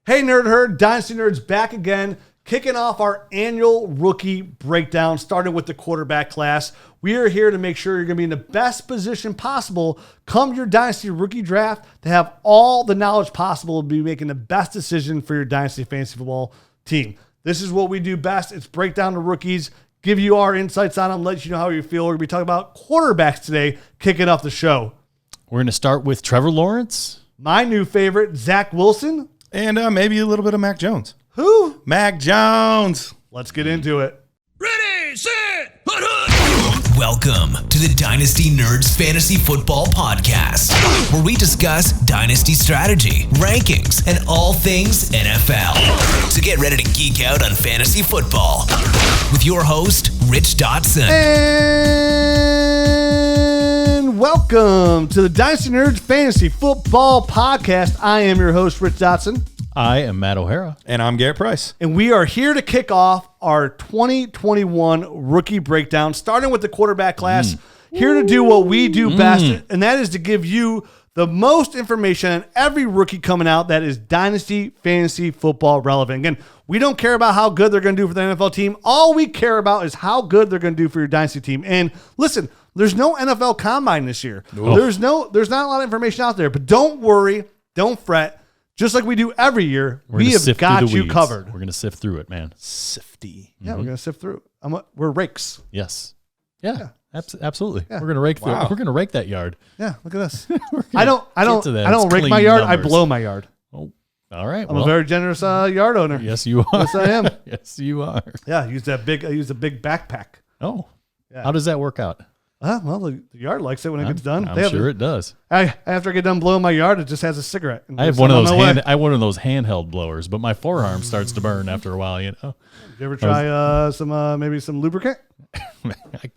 Hey, Nerd Herd, Dynasty Nerds back again, kicking off our annual rookie breakdown, starting with the quarterback class. We are here to make sure you're going to be in the best position possible come your Dynasty rookie draft to have all the knowledge possible to be making the best decision for your Dynasty fantasy football team. This is what we do best. It's break down the rookies, give you our insights on them, let you know how you feel. We're going to be talking about quarterbacks today, kicking off the show. We're going to start with Trevor Lawrence. My new favorite, Zach Wilson. And maybe a little bit of Mac Jones. Who? Mac Jones. Let's get into it. Ready, set, hut, hut. Welcome to the Dynasty Nerds Fantasy Football Podcast, where we discuss Dynasty strategy, rankings, and all things NFL. So get ready to geek out on fantasy football with your host, Rich Dotson. And welcome to the Dynasty Nerds Fantasy Football Podcast. I am your host, Rich Dotson. I am Matt O'Hara. And I'm Garrett Price. And we are here to kick off our 2021 rookie breakdown, starting with the quarterback class. Here to do what we do best, and that is to give you the most information on every rookie coming out that is Dynasty Fantasy Football relevant. Again, we don't care about how good they're going to do for the NFL team. All we care about is how good they're going to do for your Dynasty team. And listen, there's no NFL Combine this year. There's not a lot of information out there, but don't worry, don't fret. Just like we do every year, we have got you covered. We're going to sift through it, man. Sifty. Yeah, we're going to sift through. We're rakes. Yes. Yeah. Absolutely. Yeah. We're going to rake through. Wow. We're going to rake that yard. Yeah, look at us. We're I gonna don't get to that. rake It's my clean yard. numbers. I blow my yard. Oh, all right. I'm a very generous yard owner. Yes, you are. Yes, I am. Yes, you are. Yeah, I use a big backpack. Oh, Yeah. How does that work out? Well, the yard likes it when it gets done. I'm sure it does. After I get done blowing my yard, it just has a cigarette. I have one of those. I have one of those handheld blowers, but my forearm starts to burn after a while. You know. You ever try maybe some lubricant?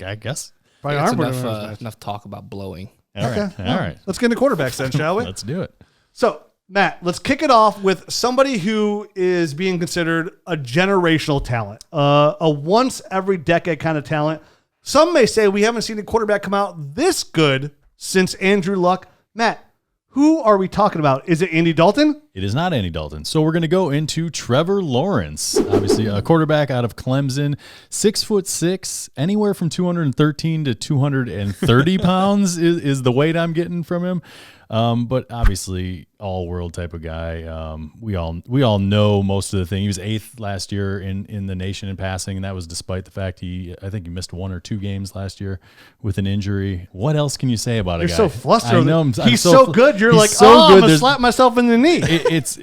I guess. Probably That's arm burner. enough talk about blowing. All right. Okay. All right. Let's get into quarterbacks then, shall we? Let's do it. So, Matt, let's kick it off with somebody who is being considered a generational talent, a once every decade kind of talent. Some may say we haven't seen a quarterback come out this good since Andrew Luck. Matt, who are we talking about? Is it Andy Dalton? It is not Andy Dalton. So we're going to go into Trevor Lawrence, obviously a quarterback out of Clemson, 6'6", anywhere from 213 to 230 pounds is the weight I'm getting from him. But obviously all world type of guy. We all know most of the thing. He was 8th last year in the nation in passing, and that was despite the fact I think he missed 1 or 2 games last year with an injury. What else can you say about a guy? You're so flustered. I know, he's so good. You're like, so I'm good. going to slap myself in the knee. He's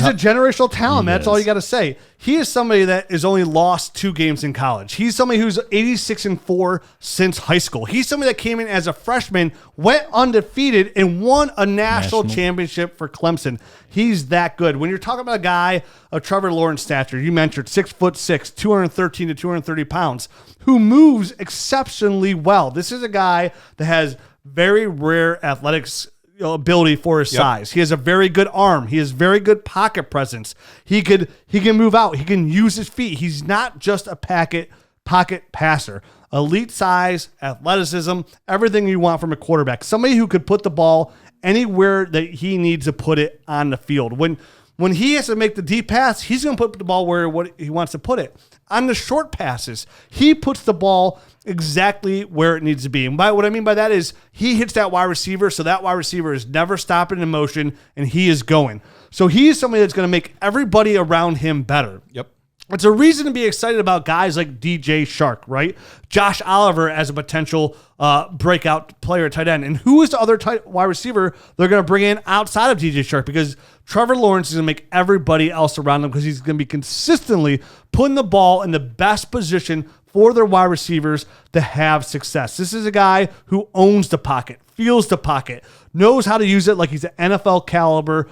a generational talent. That's all you got to say. He is somebody that has only lost 2 games in college. He's somebody who's 86-4 since high school. He's somebody that came in as a freshman, went undefeated, and won a national championship for Clemson. He's that good. When you're talking about a guy of Trevor Lawrence stature, you mentioned 6'6", 213 to 230 pounds, who moves exceptionally well. This is a guy that has very rare athletics ability for his size. He has a very good arm. He has very good pocket presence. He can move out. He can use his feet. He's not just a pocket passer. Elite size, athleticism, everything you want from a quarterback. Somebody who could put the ball anywhere that he needs to put it on the field. When he has to make the deep pass, he's going to put the ball where he wants to put it. On the short passes, he puts the ball exactly where it needs to be. And what I mean by that is he hits that wide receiver, so that wide receiver is never stopping in motion, and he is going. So he is somebody that's going to make everybody around him better. Yep. It's a reason to be excited about guys like DJ Shark, right? Josh Oliver as a potential breakout player at tight end. And who is the other wide receiver they're going to bring in outside of DJ Shark? Because Trevor Lawrence is going to make everybody else around him because he's going to be consistently putting the ball in the best position for their wide receivers to have success. This is a guy who owns the pocket, feels the pocket, knows how to use it like he's an NFL caliber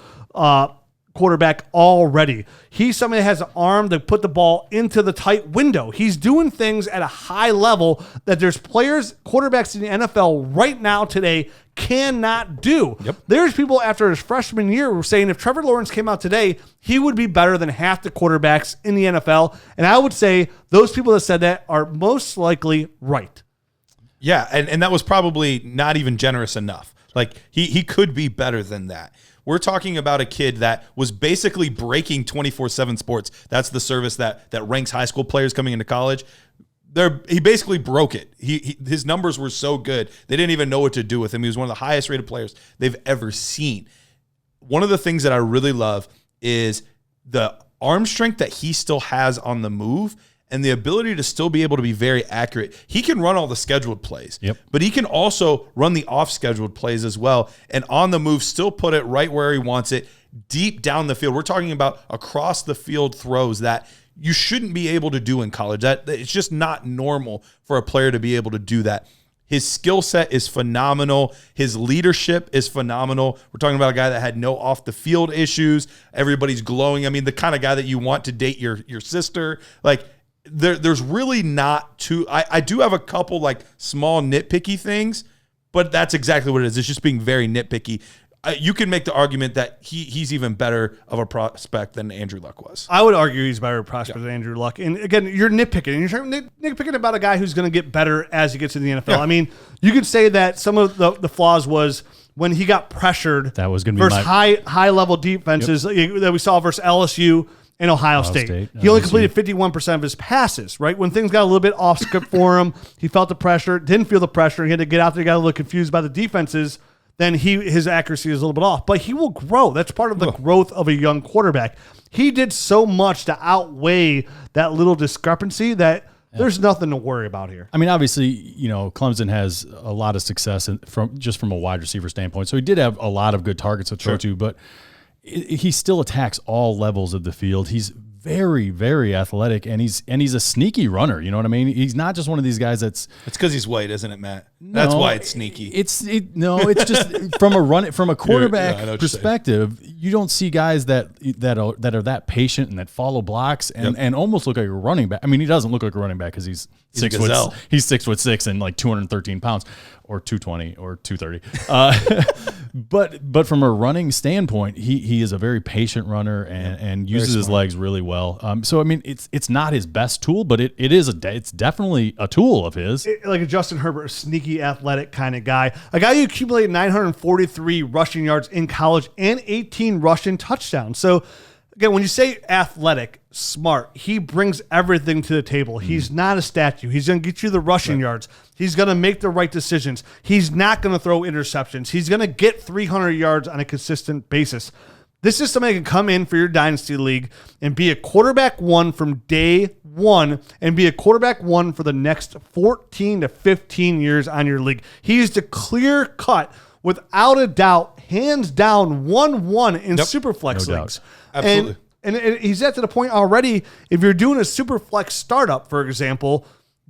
quarterback already. He's somebody that has an arm to put the ball into the tight window. He's doing things at a high level that there's quarterbacks in the NFL right now today cannot do. Yep. There's people after his freshman year who were saying if Trevor Lawrence came out today, he would be better than half the quarterbacks in the NFL. And I would say those people that said that are most likely right. Yeah, and that was probably not even generous enough. Like he could be better than that. we're talking about a kid that was basically breaking 24/7 Sports. That's the service that ranks high school players coming into college. He basically broke it. His numbers were so good, they didn't even know what to do with him. He was one of the highest rated players they've ever seen. One of the things that I really love is the arm strength that he still has on the move and the ability to still be able to be very accurate. He can run all the scheduled plays, but he can also run the off-scheduled plays as well, and on the move still put it right where he wants it, deep down the field. We're talking about across the field throws that you shouldn't be able to do in college. That it's just not normal for a player to be able to do that. His skill set is phenomenal. His leadership is phenomenal. We're talking about a guy that had no off the field issues. Everybody's glowing. I mean, the kind of guy that you want to date your sister. Like, there's really not too. I do have a couple like small nitpicky things, but that's exactly what it is. It's just being very nitpicky. You can make the argument that he's even better of a prospect than Andrew Luck was. I would argue he's a better prospect than Andrew Luck. And again, you're nitpicking. And you're nitpicking about a guy who's going to get better as he gets in the NFL. Yeah. I mean, you could say that some of the flaws was when he got pressured. That was going to be versus high level defenses that we saw versus LSU and Ohio State. He only completed 51% of his passes, right? When things got a little bit off script for him, he felt the pressure, didn't feel the pressure. He had to get out there, got a little confused by the defenses. Then his accuracy is a little bit off. But he will grow. That's part of the growth of a young quarterback. He did so much to outweigh that little discrepancy that there's nothing to worry about here. I mean, obviously, Clemson has a lot of success from a wide receiver standpoint. So he did have a lot of good targets to throw to, but he still attacks all levels of the field. He's very, very athletic, and he's a sneaky runner. You know what I mean? He's not just one of these guys that's. It's because he's white, isn't it, Matt? That's why it's sneaky. It's just from a quarterback perspective. You don't see guys that are that patient and that follow blocks and almost look like a running back. I mean, he doesn't look like a running back because he's 6'6" and like 213 pounds or 220 or 230. But from a running standpoint, he is a very patient runner and uses his legs really well. So I mean, it's not his best tool, but it's definitely a tool of his. Like a Justin Herbert, a sneaky athletic kind of guy, a guy who accumulated 943 rushing yards in college and 18 rushing touchdowns. So again, when you say athletic, smart, he brings everything to the table. He's not a statue. He's going to get you the rushing yards. He's going to make the right decisions. He's not going to throw interceptions. He's going to get 300 yards on a consistent basis. This is somebody that can come in for your Dynasty League and be a quarterback one from day one and be a quarterback one for the next 14 to 15 years on your league. He is the clear cut, without a doubt, hands down 1-1 in Superflex leagues. Absolutely. And he's at to the point already, if you're doing a Superflex startup, for example,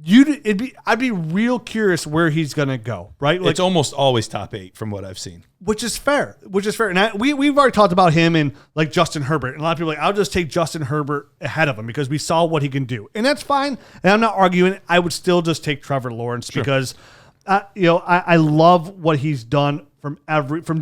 I'd be real curious where he's going to go, right? Like, it's almost always top 8 from what I've seen. Which is fair. And we've already talked about him and like Justin Herbert. And a lot of people are like, I'll just take Justin Herbert ahead of him because we saw what he can do. And that's fine. And I'm not arguing. I would still just take Trevor Lawrence because, I love what he's done from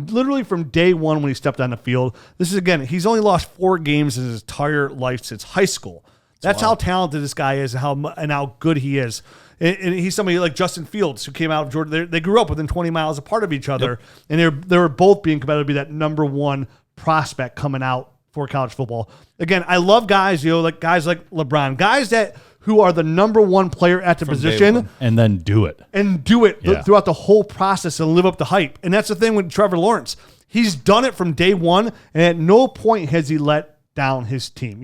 literally from day one when he stepped on the field. This is, again, he's only lost 4 games in his entire life since high school. That's how talented this guy is and how good he is. And he's somebody like Justin Fields, who came out of Georgia. They grew up within 20 miles apart of each other, and they were both being competitive to be that number one prospect coming out for college football. Again, I love guys, like guys like LeBron, guys who are the number one player at the position. And then do it. Throughout the whole process and live up to hype. And that's the thing with Trevor Lawrence. He's done it from day one, and at no point has he let down his team.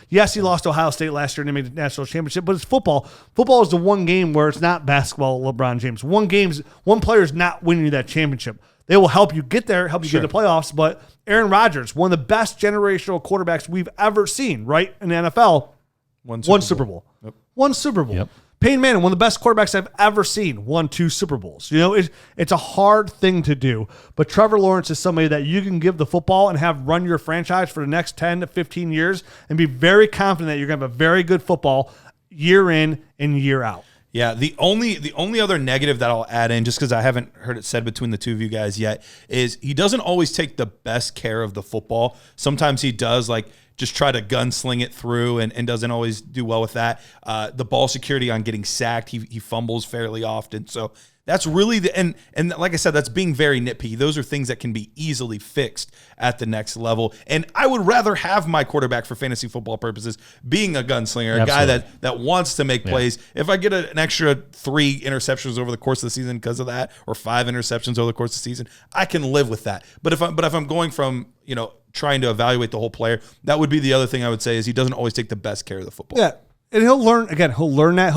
Yes, he lost to Ohio State last year and they made the national championship, but it's football. Football is the one game where it's not basketball, LeBron James. One player is not winning you that championship. They will help you get there, help you get to the playoffs, but Aaron Rodgers, one of the best generational quarterbacks we've ever seen, right, in the NFL, won Super Bowl. Yep. Won Super Bowl. Yep. Peyton Manning, one of the best quarterbacks I've ever seen, won 2 Super Bowls. It's a hard thing to do, but Trevor Lawrence is somebody that you can give the football and have run your franchise for the next 10 to 15 years and be very confident that you're going to have a very good football year in and year out. Yeah, the only other negative that I'll add in, just because I haven't heard it said between the two of you guys yet, is he doesn't always take the best care of the football. Sometimes he does, like, just try to gunsling it through and doesn't always do well with that. The ball security on getting sacked, he fumbles fairly often. So That's really and like I said, that's being very nitpicky. Those are things that can be easily fixed at the next level. And I would rather have my quarterback for fantasy football purposes being a gunslinger, a guy that wants to make plays. If I get an extra 3 interceptions over the course of the season because of that, or 5 interceptions over the course of the season, I can live with that. But if I'm going from, trying to evaluate the whole player, that would be the other thing I would say is he doesn't always take the best care of the football. Yeah. And he'll learn that.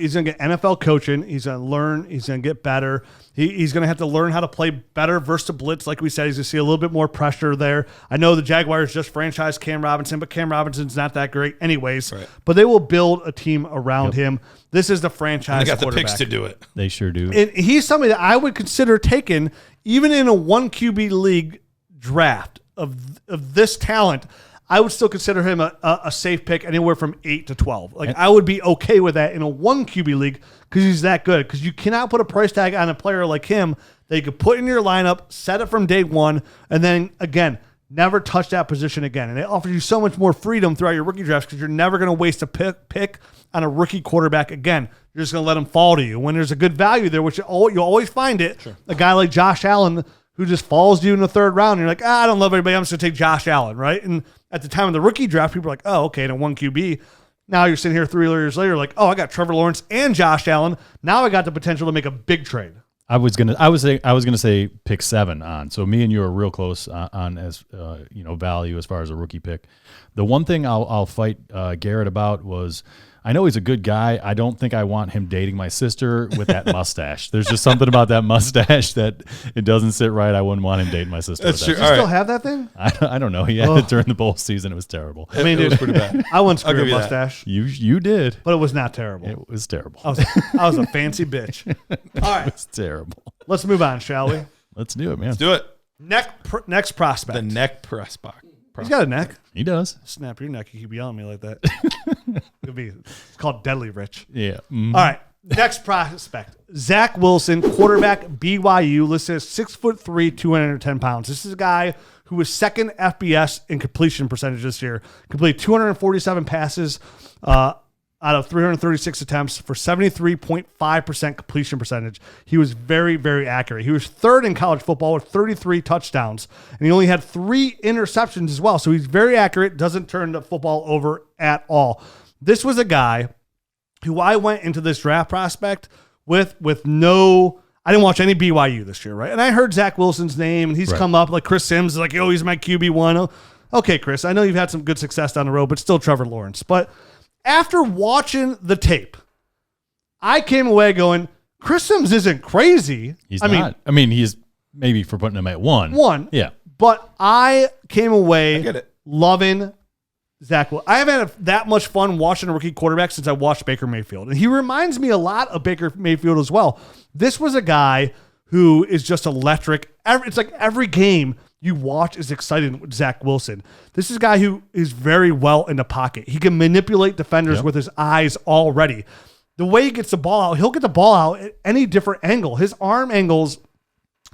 He's gonna get NFL coaching. He's gonna learn. He's gonna get better. He's gonna have to learn how to play better versus the blitz. Like we said, he's gonna see a little bit more pressure there. I know the Jaguars just franchised Cam Robinson, but Cam Robinson's not that great anyways. Right. But they will build a team around him. This is the franchise. And they got the picks to do it. They sure do. And he's somebody that I would consider taking even in a 1 QB league draft of this talent. I would still consider him a safe pick anywhere from 8 to 12. I would be okay with that in a 1 QB league because he's that good. Because you cannot put a price tag on a player like him that you could put in your lineup, set it from day one, and then, again, never touch that position again. And it offers you so much more freedom throughout your rookie drafts because you're never going to waste a pick on a rookie quarterback again. You're just going to let him fall to you. When there's a good value there, which you'll always find it, a guy like Josh Allen who just falls to you in the 3rd round. And you're like, I don't love everybody. I'm just going to take Josh Allen, right? And at the time of the rookie draft, people are like, oh, okay, in a 1 QB. Now you're sitting here 3 years later like, oh, I got Trevor Lawrence and Josh Allen. Now I got the potential to make a big trade. I was gonna say pick 7 on. So me and you are real close on as value as far as a rookie pick. The one thing I'll fight Garrett about was, I know he's a good guy. I don't think I want him dating my sister with that mustache. There's just something about that mustache that it doesn't sit right. I wouldn't want him dating my sister. That's true. Does he still have that thing? I don't know. He had it during the bowl season. It was terrible. I mean, it was pretty bad. I once grew a mustache. You did. But it was not terrible. It was terrible. I was a fancy bitch. All right. It was terrible. Let's move on, shall we? Let's do it, man. Let's do it. Next prospect. The neck prospect. He's got a neck. He does. Snap your neck. You keep yelling at me like that. It's called Deadly Rich. Yeah. Mm-hmm. All right. Next prospect. Zach Wilson, quarterback, BYU, listed as 6'3", 210 pounds. This is a guy who was 2nd FBS in completion percentage this year. Completed 247 passes out of 336 attempts for 73.5% completion percentage. He was very, very accurate. He was 3rd in college football with 33 touchdowns, and he only had 3 interceptions as well. So he's very accurate, doesn't turn the football over at all. This was a guy who I went into this draft prospect with no... I didn't watch any BYU this year, right? And I heard Zach Wilson's name, and he's come up like Chris Sims is like, he's my QB1. Okay, Chris, I know you've had some good success down the road, but still Trevor Lawrence. But after watching the tape, I came away going, Chris Sims isn't crazy. He's not. I mean, he's maybe for putting him at 1. Yeah. But I came away loving Zach Wilson. I haven't had that much fun watching a rookie quarterback since I watched Baker Mayfield. And he reminds me a lot of Baker Mayfield as well. This was a guy who is just electric. It's like every game you watch is exciting with Zach Wilson. This is a guy who is very well in the pocket. He can manipulate defenders with his eyes already. The way he gets the ball out, he'll get the ball out at any different angle. His arm angles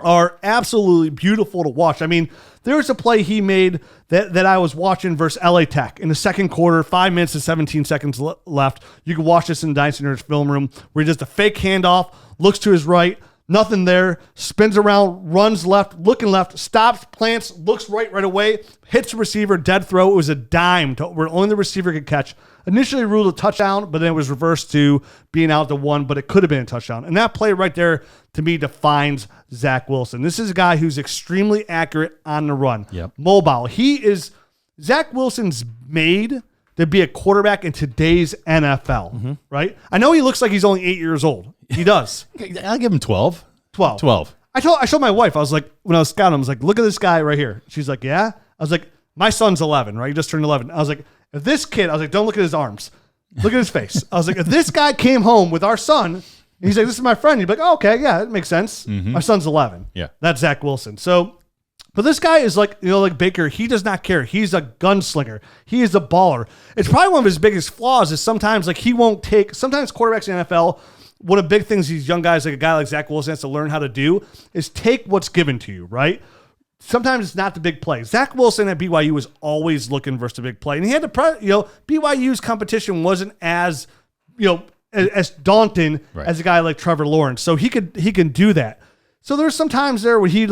are absolutely beautiful to watch. I mean, there was a play he made that I was watching versus LA Tech in the 2nd quarter, 5 minutes and 17 seconds left. You can watch this in Dynasty Nerds film room where he does a fake handoff, looks to his right, nothing there, spins around, runs left, looking left, stops, plants, looks right away, hits the receiver, dead throw. It was a dime where only the receiver could catch. Initially ruled a touchdown, but then it was reversed to being out to 1, but it could have been a touchdown. And that play right there, to me, defines Zach Wilson. This is a guy who's extremely accurate on the run. Mobile. Zach Wilson's made to be a quarterback in today's NFL, right? I know he looks like he's only 8 years old. He does. I'll give him 12. 12. I showed my wife, I was like, when I was scouting, I was like, look at this guy right here. She's like, yeah? I was like, my son's 11, right? He just turned 11. I was like, if this kid, I was like, don't look at his arms. Look at his face. I was like, if this guy came home with our son, and he's like, this is my friend. You'd be like, oh, okay, yeah, it makes sense. My son's 11. Yeah. That's Zach Wilson. So, but this guy is like, like Baker, he does not care. He's a gunslinger. He is a baller. It's probably one of his biggest flaws is sometimes like sometimes quarterbacks in the NFL, one of the big things these young guys, like a guy like Zach Wilson has to learn how to do is take what's given to you, right? Sometimes it's not the big play. Zach Wilson at BYU was always looking versus the big play. And he had to, BYU's competition wasn't as, as daunting as a guy like Trevor Lawrence. So he can do that. So there's some times there where he'd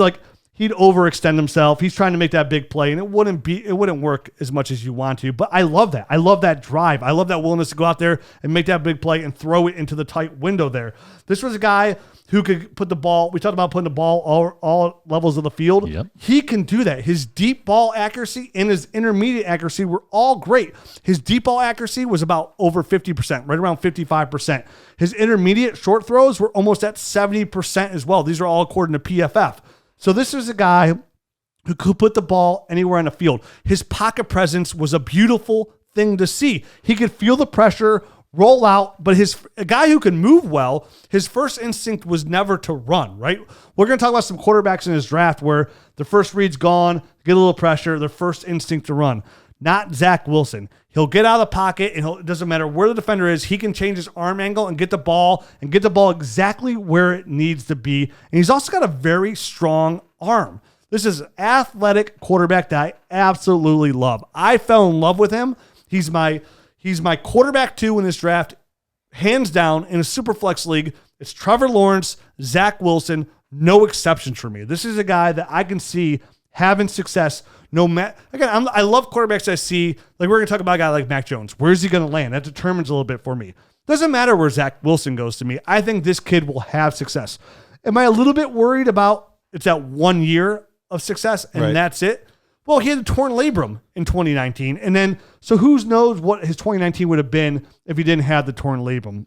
overextend himself. He's trying to make that big play, and it wouldn't work as much as you want to. But I love that. I love that drive. I love that willingness to go out there and make that big play and throw it into the tight window there. This was a guy who could put the ball. We talked about putting the ball all levels of the field. Yep. He can do that. His deep ball accuracy and his intermediate accuracy were all great. His deep ball accuracy was about over 50%, right around 55%. His intermediate short throws were almost at 70% as well. These are all according to PFF. So this is a guy who could put the ball anywhere on the field. His pocket presence was a beautiful thing to see. He could feel the pressure, roll out, but a guy who can move well, his first instinct was never to run, right? We're going to talk about some quarterbacks in his draft where the first read's gone, get a little pressure, their first instinct to run. Not Zach Wilson. He'll get out of the pocket, and it doesn't matter where the defender is. He can change his arm angle and get the ball exactly where it needs to be. And he's also got a very strong arm. This is an athletic quarterback that I absolutely love. I fell in love with him. He's my quarterback 2 in this draft, hands down, in a super flex league. It's Trevor Lawrence, Zach Wilson, no exceptions for me. This is a guy that I can see having success. I love quarterbacks I see. Like, we're going to talk about a guy like Mac Jones. Where's he going to land? That determines a little bit for me. Doesn't matter where Zach Wilson goes to me. I think this kid will have success. Am I a little bit worried about it's that 1 year of success and that's it? Well, he had a torn labrum in 2019. And then, so who knows what his 2019 would have been if he didn't have the torn labrum.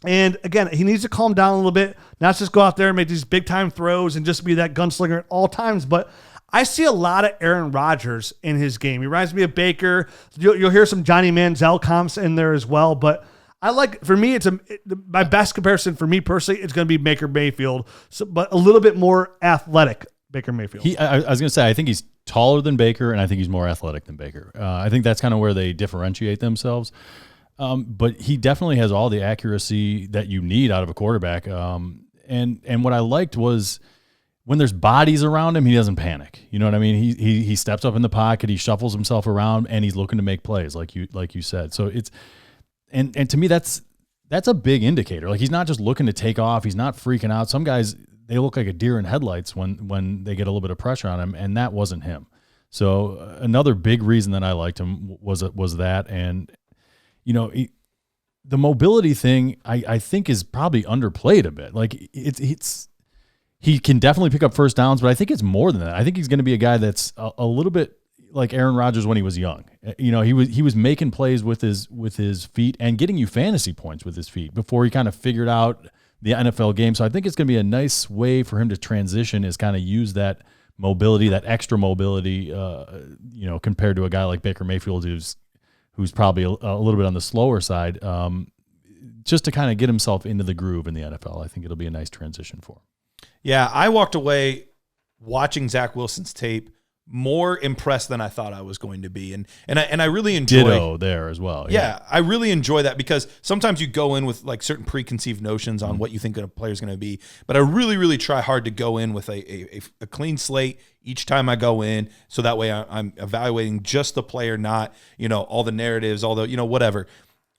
And again, he needs to calm down a little bit, not just go out there and make these big time throws and just be that gunslinger at all times. But I see a lot of Aaron Rodgers in his game. He reminds me of Baker. You'll hear some Johnny Manziel comps in there as well. But for me, my best comparison for me personally, it's going to be Baker Mayfield, but a little bit more athletic Baker Mayfield. I was going to say, I think he's taller than Baker, and I think he's more athletic than Baker. I think that's kind of where they differentiate themselves. But he definitely has all the accuracy that you need out of a quarterback. And what I liked was, when there's bodies around him, he doesn't panic. You know what I mean? He steps up in the pocket, he shuffles himself around, and he's looking to make plays, like you said. So it's and to me, that's a big indicator. Like, he's not just looking to take off. He's not freaking out. Some guys, they look like a deer in headlights when they get a little bit of pressure on him, and that wasn't him. So another big reason that I liked him was that, and the mobility thing I think is probably underplayed a bit. Like, he can definitely pick up first downs, but I think it's more than that. I think he's going to be a guy that's a little bit like Aaron Rodgers when he was young. He was making plays with his feet and getting you fantasy points with his feet before he kind of figured out the NFL game. So I think it's going to be a nice way for him to transition, is kind of use that mobility, that extra mobility, compared to a guy like Baker Mayfield, who's probably a little bit on the slower side, just to kind of get himself into the groove in the NFL. I think it'll be a nice transition for him. Yeah, I walked away watching Zach Wilson's tape more impressed than I thought I was going to be. And I really enjoy Ditto there as well. Yeah, I really enjoy that, because sometimes you go in with like certain preconceived notions on what you think a player's going to be. But I really, really try hard to go in with a clean slate each time I go in. So that way I'm evaluating just the player, not, all the narratives, all the, whatever.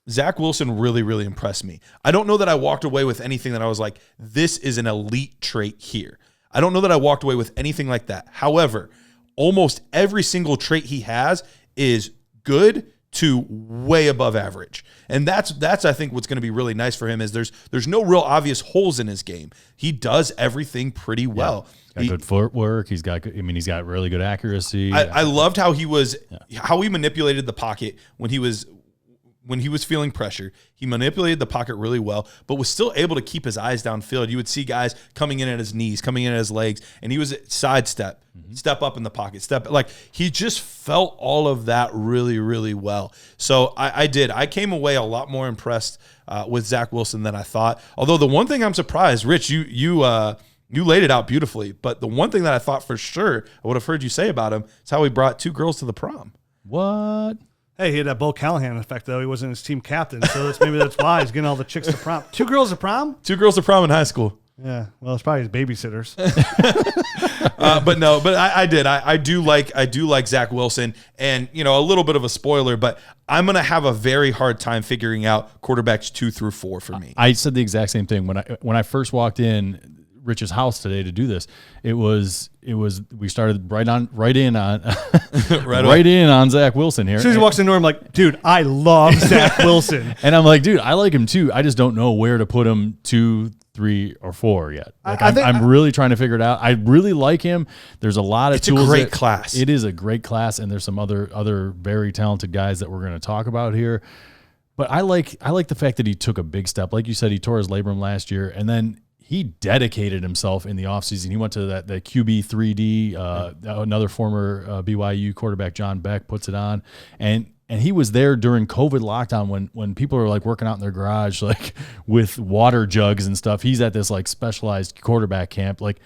Zach Wilson really, really impressed me. I don't know that I walked away with anything that I was like, this is an elite trait here. I don't know that I walked away with anything like that. However, almost every single trait he has is good to way above average. And that's I think what's going to be really nice for him is there's no real obvious holes in his game. He does everything pretty well. Yeah. He's got good footwork. He's got really good accuracy. I loved how he manipulated the pocket when he was feeling pressure. He manipulated the pocket really well, but was still able to keep his eyes downfield. You would see guys coming in at his knees, coming in at his legs, and he was sidestep, step up in the pocket, he just felt all of that really, really well. So I came away a lot more impressed with Zach Wilson than I thought. Although the one thing I'm surprised, Rich, you laid it out beautifully, but the one thing that I thought for sure I would have heard you say about him is how he brought 2 girls to the prom. What? Hey, he had that Bo Callahan effect, though. He wasn't his team captain, so maybe that's why he's getting all the chicks to prom. 2 girls to prom? 2 girls to prom in high school. Yeah, well, it's probably his babysitters. I do like Zach Wilson, and a little bit of a spoiler, but I'm gonna have a very hard time figuring out quarterbacks 2 through 4 for me. I said the exact same thing when I first walked in Rich's house today to do this. We started right in on Zach Wilson here. As soon as he walks in the door, I'm like, dude, I love Zach Wilson. And I'm like, dude, I like him too. I just don't know where to put him 2, 3, or 4 yet. Like I'm really trying to figure it out. I really like him. There's a lot of tools. It's a great class. It is a great class, and there's some other very talented guys that we're going to talk about here. But I like the fact that he took a big step. Like you said, he tore his labrum last year, and then he dedicated himself in the offseason. He went to the QB 3D. Another former BYU quarterback, John Beck, puts it on. And he was there during COVID lockdown when people are like working out in their garage, like with water jugs and stuff. He's at this like specialized quarterback camp, like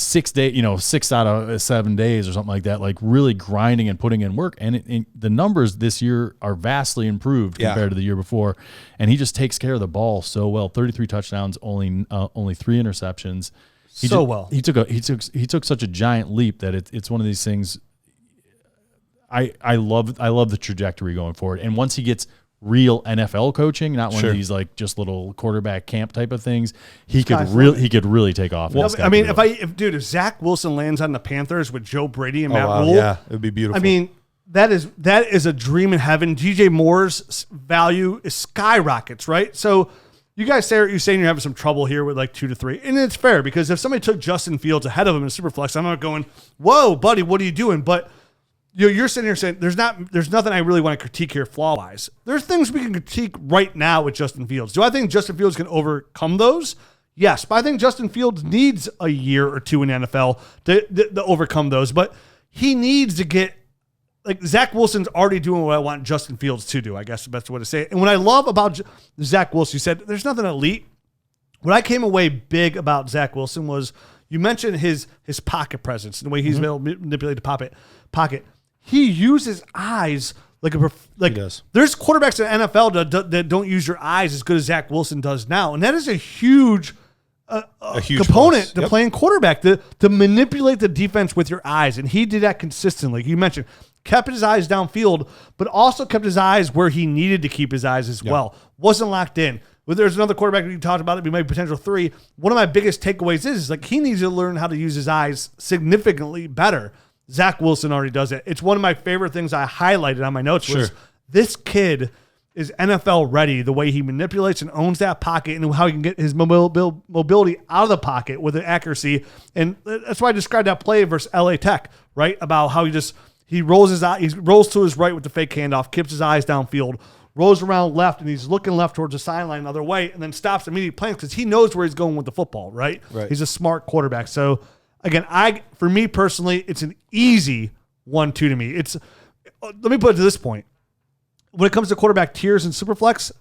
6 days, 6 out of 7 days or something like that, like really grinding and putting in work. And the numbers this year are vastly improved compared to the year before. And he just takes care of the ball so well. 33 touchdowns, only 3 interceptions. He took such a giant leap that it's one of these things. I love the trajectory going forward. And once he gets real NFL coaching, not one of these like just little quarterback camp type of things, he could really take off. Well, I mean, if Zach Wilson lands on the Panthers with Joe Brady and Matt Rule, it would be beautiful. I mean, that is a dream in heaven. DJ Moore's value is skyrockets, right? So you guys you're saying you're having some trouble here with like 2 to 3, and it's fair because if somebody took Justin Fields ahead of him in Superflex, I'm not going, whoa, buddy, what are you doing? But you're sitting here saying there's nothing I really want to critique here flaw-wise. There's things we can critique right now with Justin Fields. Do I think Justin Fields can overcome those? Yes, but I think Justin Fields needs a year or two in the NFL to overcome those. But he needs to get, like, Zach Wilson's already doing what I want Justin Fields to do, I guess the best way to say it. And what I love about Zach Wilson, you said there's nothing elite. What I came away big about Zach Wilson was you mentioned his pocket presence and the way he's able to manipulate the pocket. He uses eyes like he does. There's quarterbacks in the NFL that don't use your eyes as good as Zach Wilson does now, and that is a huge component to playing quarterback to manipulate the defense with your eyes, and he did that consistently. You mentioned kept his eyes downfield, but also kept his eyes where he needed to keep his eyes as well. Wasn't locked in. Well, there's another quarterback we talked about that we might be potential 3. One of my biggest takeaways is like he needs to learn how to use his eyes significantly better. Zach Wilson already does it. It's one of my favorite things I highlighted on my notes was this kid is NFL ready, the way he manipulates and owns that pocket and how he can get his mobility out of the pocket with an accuracy. And that's why I described that play versus LA Tech, right? About how he rolls his eye, he rolls to his right with the fake handoff, keeps his eyes downfield, rolls around left, and he's looking left towards the sideline the other way, and then stops immediately playing because he knows where he's going with the football, right? He's a smart quarterback. So again, for me personally, it's an easy 1-2 to me. Let me put it to this point. When it comes to quarterback tiers and Superflex,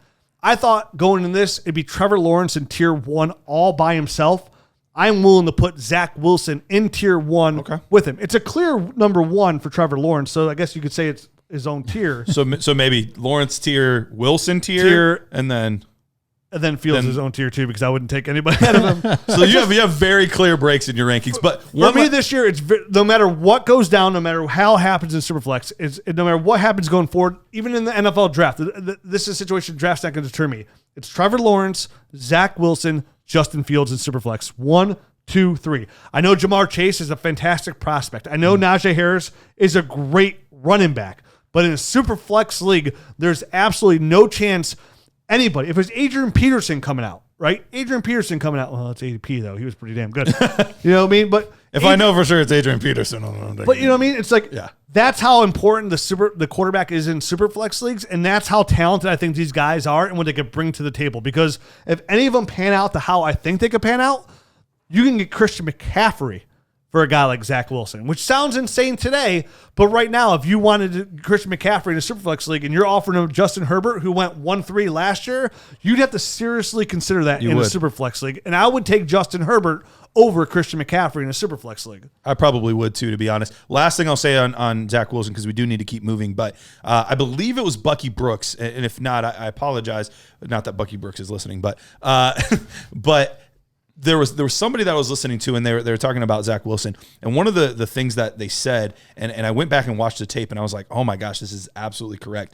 I thought going into this, it'd be Trevor Lawrence in tier 1 all by himself. I'm willing to put Zach Wilson in tier 1 with him. It's a clear number 1 for Trevor Lawrence, so I guess you could say it's his own tier. So maybe Lawrence tier, Wilson tier, and then Fields his own tier 2 because I wouldn't take anybody out of him. So you have very clear breaks in your rankings. But for me this year, it's no matter what goes down, no matter how it happens in Superflex, no matter what happens going forward, even in the NFL draft, this is a situation draft's not going to deter me. It's Trevor Lawrence, Zach Wilson, Justin Fields in Superflex. 1, 2, 3. I know Jamar Chase is a fantastic prospect. I know Najee Harris is a great running back. But in a Superflex league, there's absolutely no chance anybody. If it's Adrian Peterson coming out, right? Adrian Peterson coming out. Well, it's ADP though. He was pretty damn good. You know what I mean? But if I know for sure it's Adrian Peterson, but you know what I mean? It's like that's how important the quarterback is in Superflex leagues, and that's how talented I think these guys are and what they could bring to the table. Because if any of them pan out to how I think they could pan out, you can get Christian McCaffrey for a guy like Zach Wilson, which sounds insane today, but right now, if you wanted Christian McCaffrey in a Superflex league and you're offering him Justin Herbert, who went 1-3 last year, you'd have to seriously consider that in a Superflex league. And I would take Justin Herbert over Christian McCaffrey in a Superflex league. I probably would too, to be honest. Last thing I'll say on Zach Wilson, because we do need to keep moving, but I believe it was Bucky Brooks, and if not, I apologize. Not that Bucky Brooks is listening, but there was somebody that I was listening to, and they were talking about Zach Wilson. And one of the things that they said, and I went back and watched the tape, and I was like, oh my gosh, this is absolutely correct.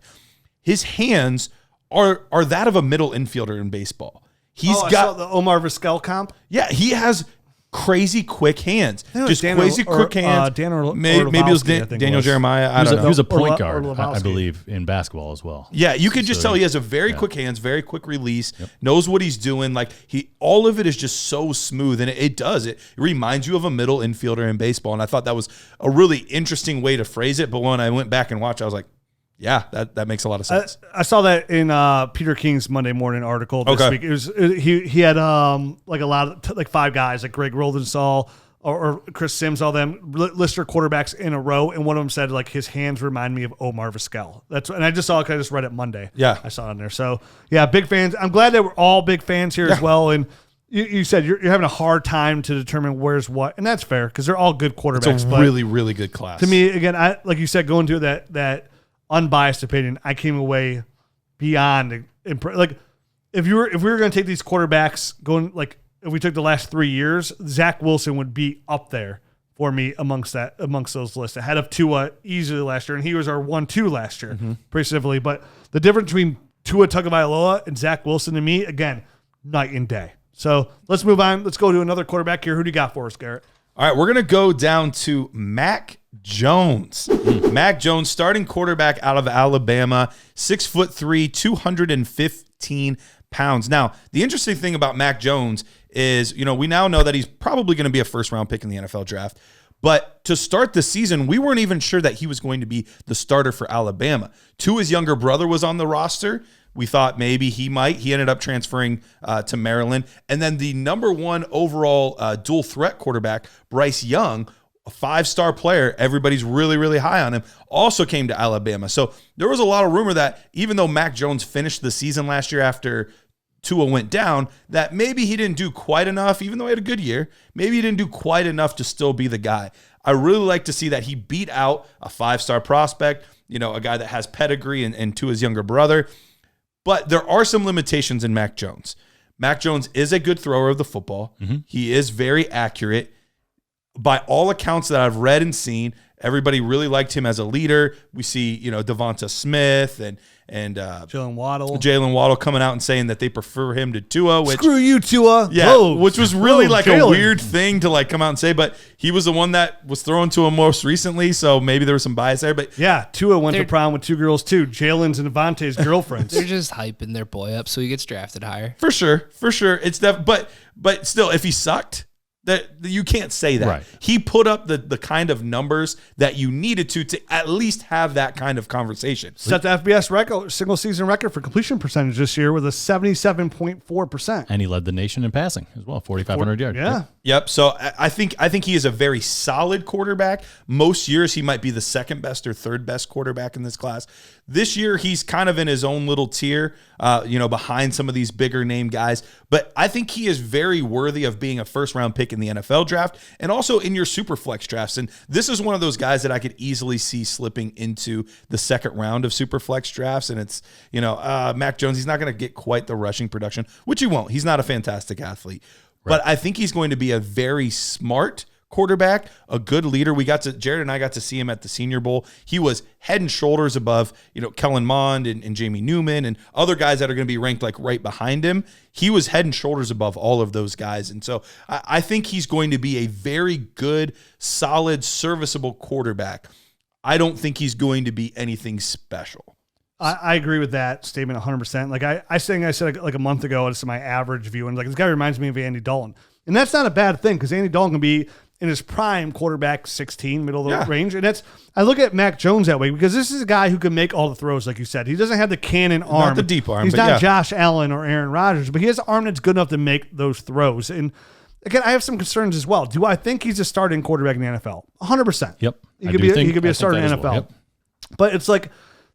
His hands are that of a middle infielder in baseball. I saw the Omar Vizquel comp. Yeah, he has crazy quick hands. Just crazy quick hands. Maybe it was Daniel Jeremiah. I don't know. He was a point guard, I believe, in basketball as well. Yeah, you could just tell he has a very quick hands, very quick release, knows what he's doing. Like all of it is just so smooth, and it does. It reminds you of a middle infielder in baseball, and I thought that was a really interesting way to phrase it. But when I went back and watched, I was like, yeah, that makes a lot of sense. I saw that in Peter King's Monday morning article this week. It was he had like a lot of like 5 guys like Greg Roldensaal or Chris Sims, all them list their quarterbacks in a row, and one of them said like his hands remind me of Omar Vizquel. And I just saw it. I just read it Monday. Yeah, I saw it on there. So yeah, big fans. I'm glad that we're all big fans here as well. And you said you're having a hard time to determine where's what, and that's fair because they're all good quarterbacks. It's a really, really good class. To me, again, I like you said, going to that unbiased opinion, I came away beyond like if we were going to take these quarterbacks going like if we took the last 3 years, Zach Wilson would be up there for me amongst those lists ahead of Tua easily last year, and he was our 1-2 last year pretty significantly. But the difference between Tua Tagovailoa and Zach Wilson to me, again, night and day. So let's move on. Let's go to another quarterback here. Who do you got for us, Garrett? All right, we're going to go down to Mac Jones. Mac Jones, starting quarterback out of Alabama, 6'3", 215 pounds. Now, the interesting thing about Mac Jones is, we now know that he's probably going to be a first-round pick in the NFL draft. But to start the season, we weren't even sure that he was going to be the starter for Alabama. Tua's younger brother was on the roster. We thought maybe he might. He ended up transferring to Maryland. And then the number 1 overall dual threat quarterback, Bryce Young, a 5-star player, everybody's really, really high on him, also came to Alabama. So there was a lot of rumor that even though Mac Jones finished the season last year after Tua went down, that maybe he didn't do quite enough, even though he had a good year, maybe he didn't do quite enough to still be the guy. I really like to see that he beat out a 5-star prospect, a guy that has pedigree and Tua's younger brother. But there are some limitations in Mac Jones. Mac Jones is a good thrower of the football. He is very accurate. By all accounts that I've read and seen, everybody really liked him as a leader. We see, Devonta Smith and Jalen Waddle coming out and saying that they prefer him to Tua. Which, screw you, Tua. Yeah, which was really a weird thing to come out and say. But he was the one that was thrown to him most recently, so maybe there was some bias there. But yeah, Tua went to prom with 2 girls too, Jalen's and Devontae's girlfriends. They're just hyping their boy up so he gets drafted higher. For sure. It's but still, if he sucked, that you can't say that. Right. He put up the kind of numbers that you needed to at least have that kind of conversation. Set the FBS record, single season record for completion percentage this year with a 77.4%. And he led the nation in passing as well, 4,500 yards. Yeah. Yep. So I think he is a very solid quarterback. Most years he might be the second best or third best quarterback in this class. This year he's kind of in his own little tier, behind some of these bigger name guys. But I think he is very worthy of being a first round pick in the NFL draft and also in your super flex drafts. And this is one of those guys that I could easily see slipping into the second round of super flex drafts. And it's, Mac Jones, he's not going to get quite the rushing production, which he won't. He's not a fantastic athlete. Right. But I think he's going to be a very smart quarterback, a good leader. Jared and I got to see him at the Senior Bowl. He was head and shoulders above, Kellen Mond and Jamie Newman and other guys that are going to be ranked like right behind him. He was head and shoulders above all of those guys. And so I think he's going to be a very good, solid, serviceable quarterback. I don't think he's going to be anything special. I agree with that statement 100%. Like I said like a month ago, it's my average view, and like this guy reminds me of Andy Dalton. And that's not a bad thing because Andy Dalton can be in his prime quarterback 16, middle of the range. And I look at Mac Jones that way because this is a guy who can make all the throws, like you said. He doesn't have the cannon arm. Not the deep arm. He's not Josh Allen or Aaron Rodgers, but he has an arm that's good enough to make those throws. And again, I have some concerns as well. Do I think he's a starting quarterback in the NFL? 100%. Yep. He could be a starter in the NFL. Yep. But it's like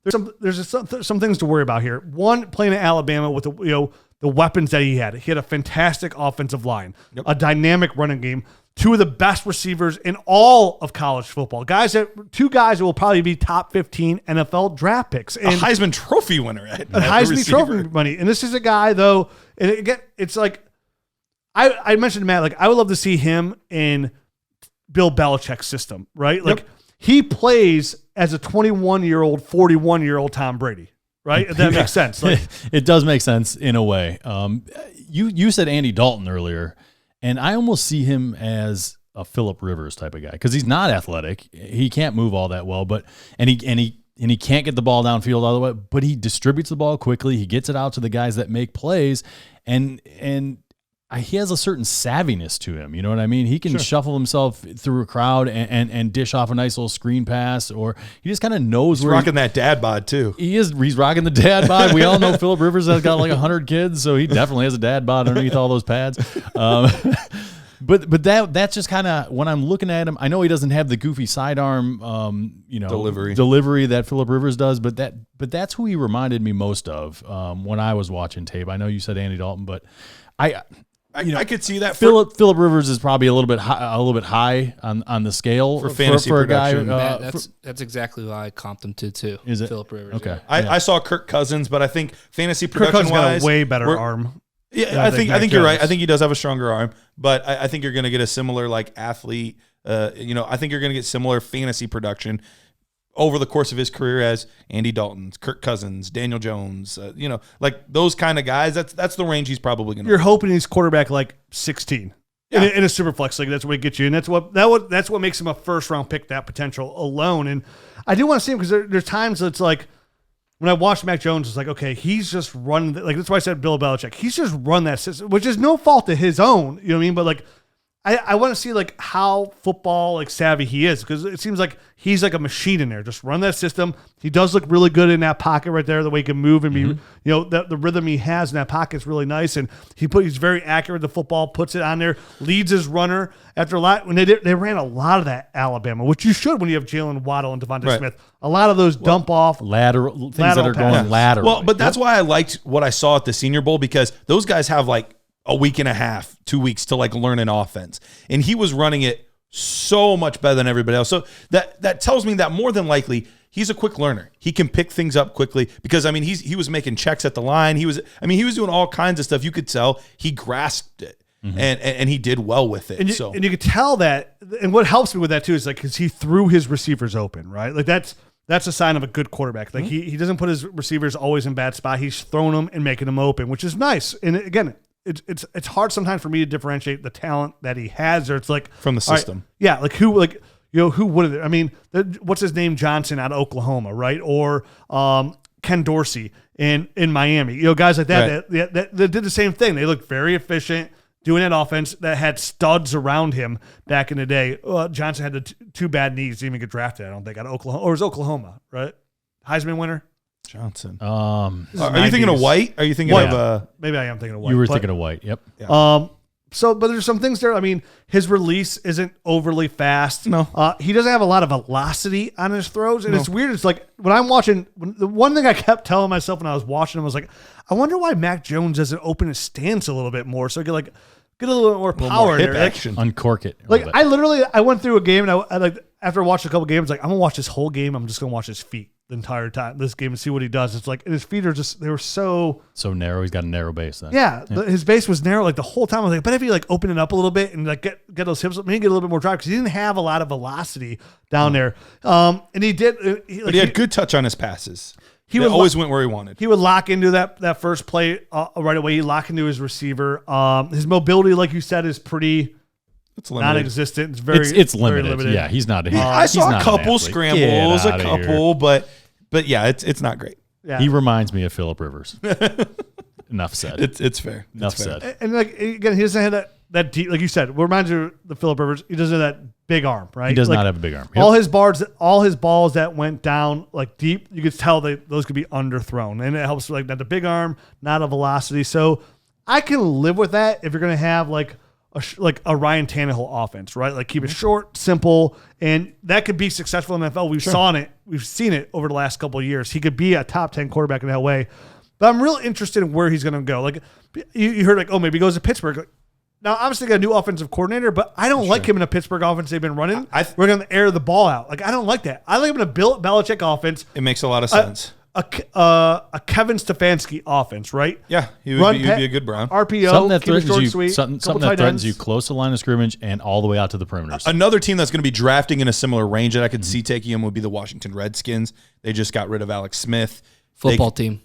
there's some things to worry about here. One, playing at Alabama with the weapons that he had. He had a fantastic offensive line, a dynamic running game, 2 of the best receivers in all of college football. 2 guys that will probably be top 15 NFL draft picks. And a Heisman Trophy winner. A Heisman Trophy money. And this is a guy, though, and again, it's like, I mentioned to Matt, like, I would love to see him in Bill Belichick's system, right? Like, he plays as a 21-year-old, 41-year-old Tom Brady, right? If that makes sense. Like, it does make sense in a way. You said Andy Dalton earlier, and I almost see him as a Phillip Rivers type of guy because he's not athletic. He can't move all that well, and he can't get the ball downfield all the way, but he distributes the ball quickly. He gets it out to the guys that make plays, and he has a certain savviness to him. You know what I mean? He can shuffle himself through a crowd and dish off a nice little screen pass, or he just kind of knows where rocking that dad bod too. He's rocking the dad bod. We all know Phillip Rivers has got like 100 kids, so he definitely has a dad bod underneath all those pads. But that's just kind of when I'm looking at him. I know he doesn't have the goofy sidearm, delivery that Phillip Rivers does, but that's who he reminded me most of when I was watching tape. I know you said Andy Dalton, but I could see that. Phillip Rivers is probably a little bit high on the scale for fantasy for a guy. production. That's exactly why I comped him too. Is it Phillip Rivers? Okay. Yeah. I saw Kirk Cousins, but I think fantasy Kirk production Cousins got a way better we're- arm. Yeah, I think you're right. I think he does have a stronger arm, but I think you're going to get a similar like athlete. I think you're going to get similar fantasy production over the course of his career as Andy Dalton, Kirk Cousins, Daniel Jones. Like those kind of guys. That's the range he's probably going to. You're hoping he's quarterback like 16 in a super flex league. That's what gets you, and that's what makes him a first round pick. That potential alone, and I do want to see him because there's times it's like. When I watched Mac Jones, it's like, okay, he's just running. Like, that's why I said Bill Belichick. He's just run that system, which is no fault of his own. You know what I mean? But, like, I want to see, like, how football, like, savvy he is because it seems like he's like a machine in there. Just run that system. He does look really good in that pocket right there, the way he can move and be, the rhythm he has in that pocket is really nice. And he's very accurate with the football, puts it on there, leads his runner. After a lot, when they ran a lot of that Alabama, which you should when you have Jalen Waddle and Devontae Smith. A lot of those dump off lateral things that are going lateral. Well, but that's why I liked what I saw at the Senior Bowl because those guys have like a week and a half, 2 weeks to like learn an offense, and he was running it so much better than everybody else. So that tells me that more than likely he's a quick learner. He can pick things up quickly because I mean he was making checks at the line. He was doing all kinds of stuff. You could tell he grasped it. And he did well with it. And you could tell that. And what helps me with that too is like because he threw his receivers open, right? Like that's a sign of a good quarterback. Like he doesn't put his receivers always in bad spot. He's throwing them and making them open, which is nice. And again, it's hard sometimes for me to differentiate the talent that he has, or it's like from the system. Right, yeah, like who would have? I mean, what's his name? Johnson out of Oklahoma, right? Or Ken Dorsey in Miami. Guys like that, right. that did the same thing. They looked very efficient. Doing that offense that had studs around him back in the day. Johnson had the two bad knees to even get drafted, I don't think, out of Oklahoma. Or it was Oklahoma, right? Heisman winner? Johnson. Are you thinking of White? Are you thinking of... Maybe I am thinking of White. You were thinking of White, yep. Yeah. But there's some things there. I mean, his release isn't overly fast. No. He doesn't have a lot of velocity on his throws. And it's weird. It's like when I'm watching, the one thing I kept telling myself when I was watching him was like, I wonder why Mac Jones doesn't open his stance a little bit more so I could get a little bit more power hip in there. action. Uncork it. Like I went through a game and I after I watched a couple games, like I'm gonna watch this whole game. I'm just gonna watch his feet the entire time this game and see what he does. It's like his feet are they were so narrow. He's got a narrow base then. Yeah, his base was narrow like the whole time. I was like, but if you like open it up a little bit and like get those hips, maybe get a little bit more drive because he didn't have a lot of velocity down there. And he did. But he had good touch on his passes. He always went where he wanted. He would lock into that first play right away. He'd lock into his receiver. His mobility, like you said, is pretty non-existent. It's very it's very limited. Yeah, he's not. I saw a couple scrambles, but yeah, it's not great. Yeah. He reminds me of Phillip Rivers. Enough said. It's fair. Enough said. And like again, he doesn't have that deep, like you said. What reminds you of the Phillip Rivers? He doesn't have that big arm, right? He does not have a big arm. Yep. All his balls that went down like deep, you could tell those could be underthrown, and it helps like that the big arm, not a velocity. So I can live with that if you're gonna have like a Ryan Tannehill offense, right? Like keep it short, simple, and that could be successful in the NFL. We've seen it over the last couple of years. He could be a top 10 quarterback in that way. But I'm real interested in where he's going to go. Like you heard, like, oh, maybe he goes to Pittsburgh. Now, obviously, they got a new offensive coordinator, but I don't like him in a Pittsburgh offense they've been running. We're going to air the ball out. Like I don't like that. I like him in a Bill Belichick offense. It makes a lot of sense. a Kevin Stefanski offense, right? Yeah, he would be a good Brown. RPO, Something that keep it threatens short you, and sweet, something couple that tight threatens ends. you close to the line of scrimmage and all the way out to the perimeters. Another team that's going to be drafting in a similar range that I could see taking him would be the Washington Redskins. They just got rid of Alex Smith. Football team.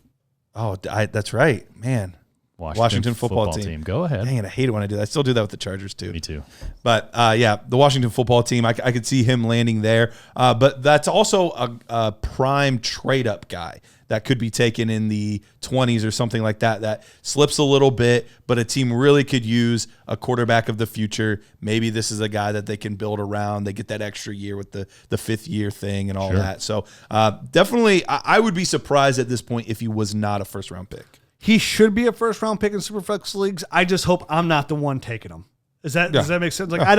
Oh, that's right, man. Washington football team. Go ahead. Dang it, I hate it when I do that. I still do that with the Chargers too. Me too. But yeah, the Washington football team, I could see him landing there. But that's also a prime trade-up guy that could be taken in the 20s or something like that, that slips a little bit, but a team really could use a quarterback of the future. Maybe this is a guy that they can build around. They get that extra year with the fifth year thing and all that. So definitely, I would be surprised at this point if he was not a first-round pick. He should be a first-round pick in Superflex leagues. I just hope I'm not the one taking him. Does that make sense? Like I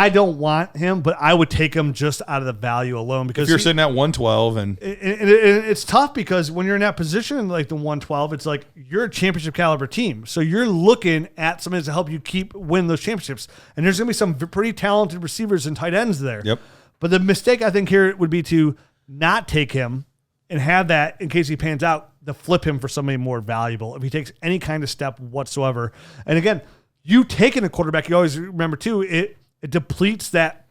don't want him, but I would take him just out of the value alone because if you're sitting at 112 and it's tough because when you're in that position like the 112, it's like you're a championship caliber team, so you're looking at somebody to help you win those championships, and there's going to be some pretty talented receivers and tight ends there. Yep. But the mistake I think here would be to not take him and have that in case he pans out, to flip him for somebody more valuable if he takes any kind of step whatsoever. And again, you taking a quarterback, you always remember too, it depletes that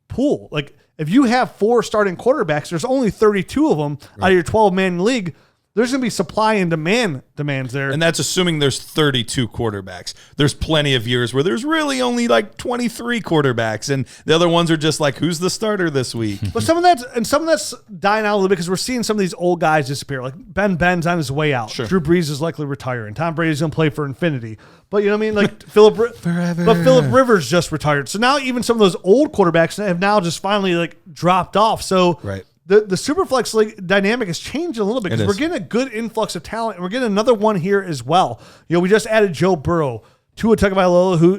pool. Like if you have 4 starting quarterbacks, there's only 32 of them out of your 12-man league. There's going to be supply and demands there. And that's assuming there's 32 quarterbacks. There's plenty of years where there's really only like 23 quarterbacks, and the other ones are just like, who's the starter this week? But some of that's dying out a little bit because we're seeing some of these old guys disappear. Like Ben's on his way out. Sure. Drew Brees is likely retiring. Tom Brady's going to play for infinity. But you know what I mean? Like Philip Rivers just retired. So now even some of those old quarterbacks have now just finally like dropped off. So Right. The Superflex league dynamic has changed a little bit because we're getting a good influx of talent, and we're getting another one here as well. You know, we just added Joe Burrow, Tua Tagovailoa, who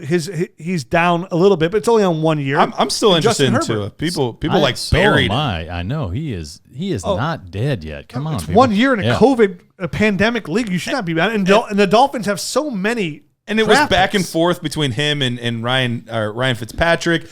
he's down a little bit, but it's only on 1 year. I'm still And interested Justin in Herbert. Tua. People like so buried. am I know he is not dead yet. Come on, It's people. 1 year in a Yeah. COVID pandemic league. You should not be bad. And the Dolphins have so many. And it was draft back and picks. forth between him and Ryan Fitzpatrick.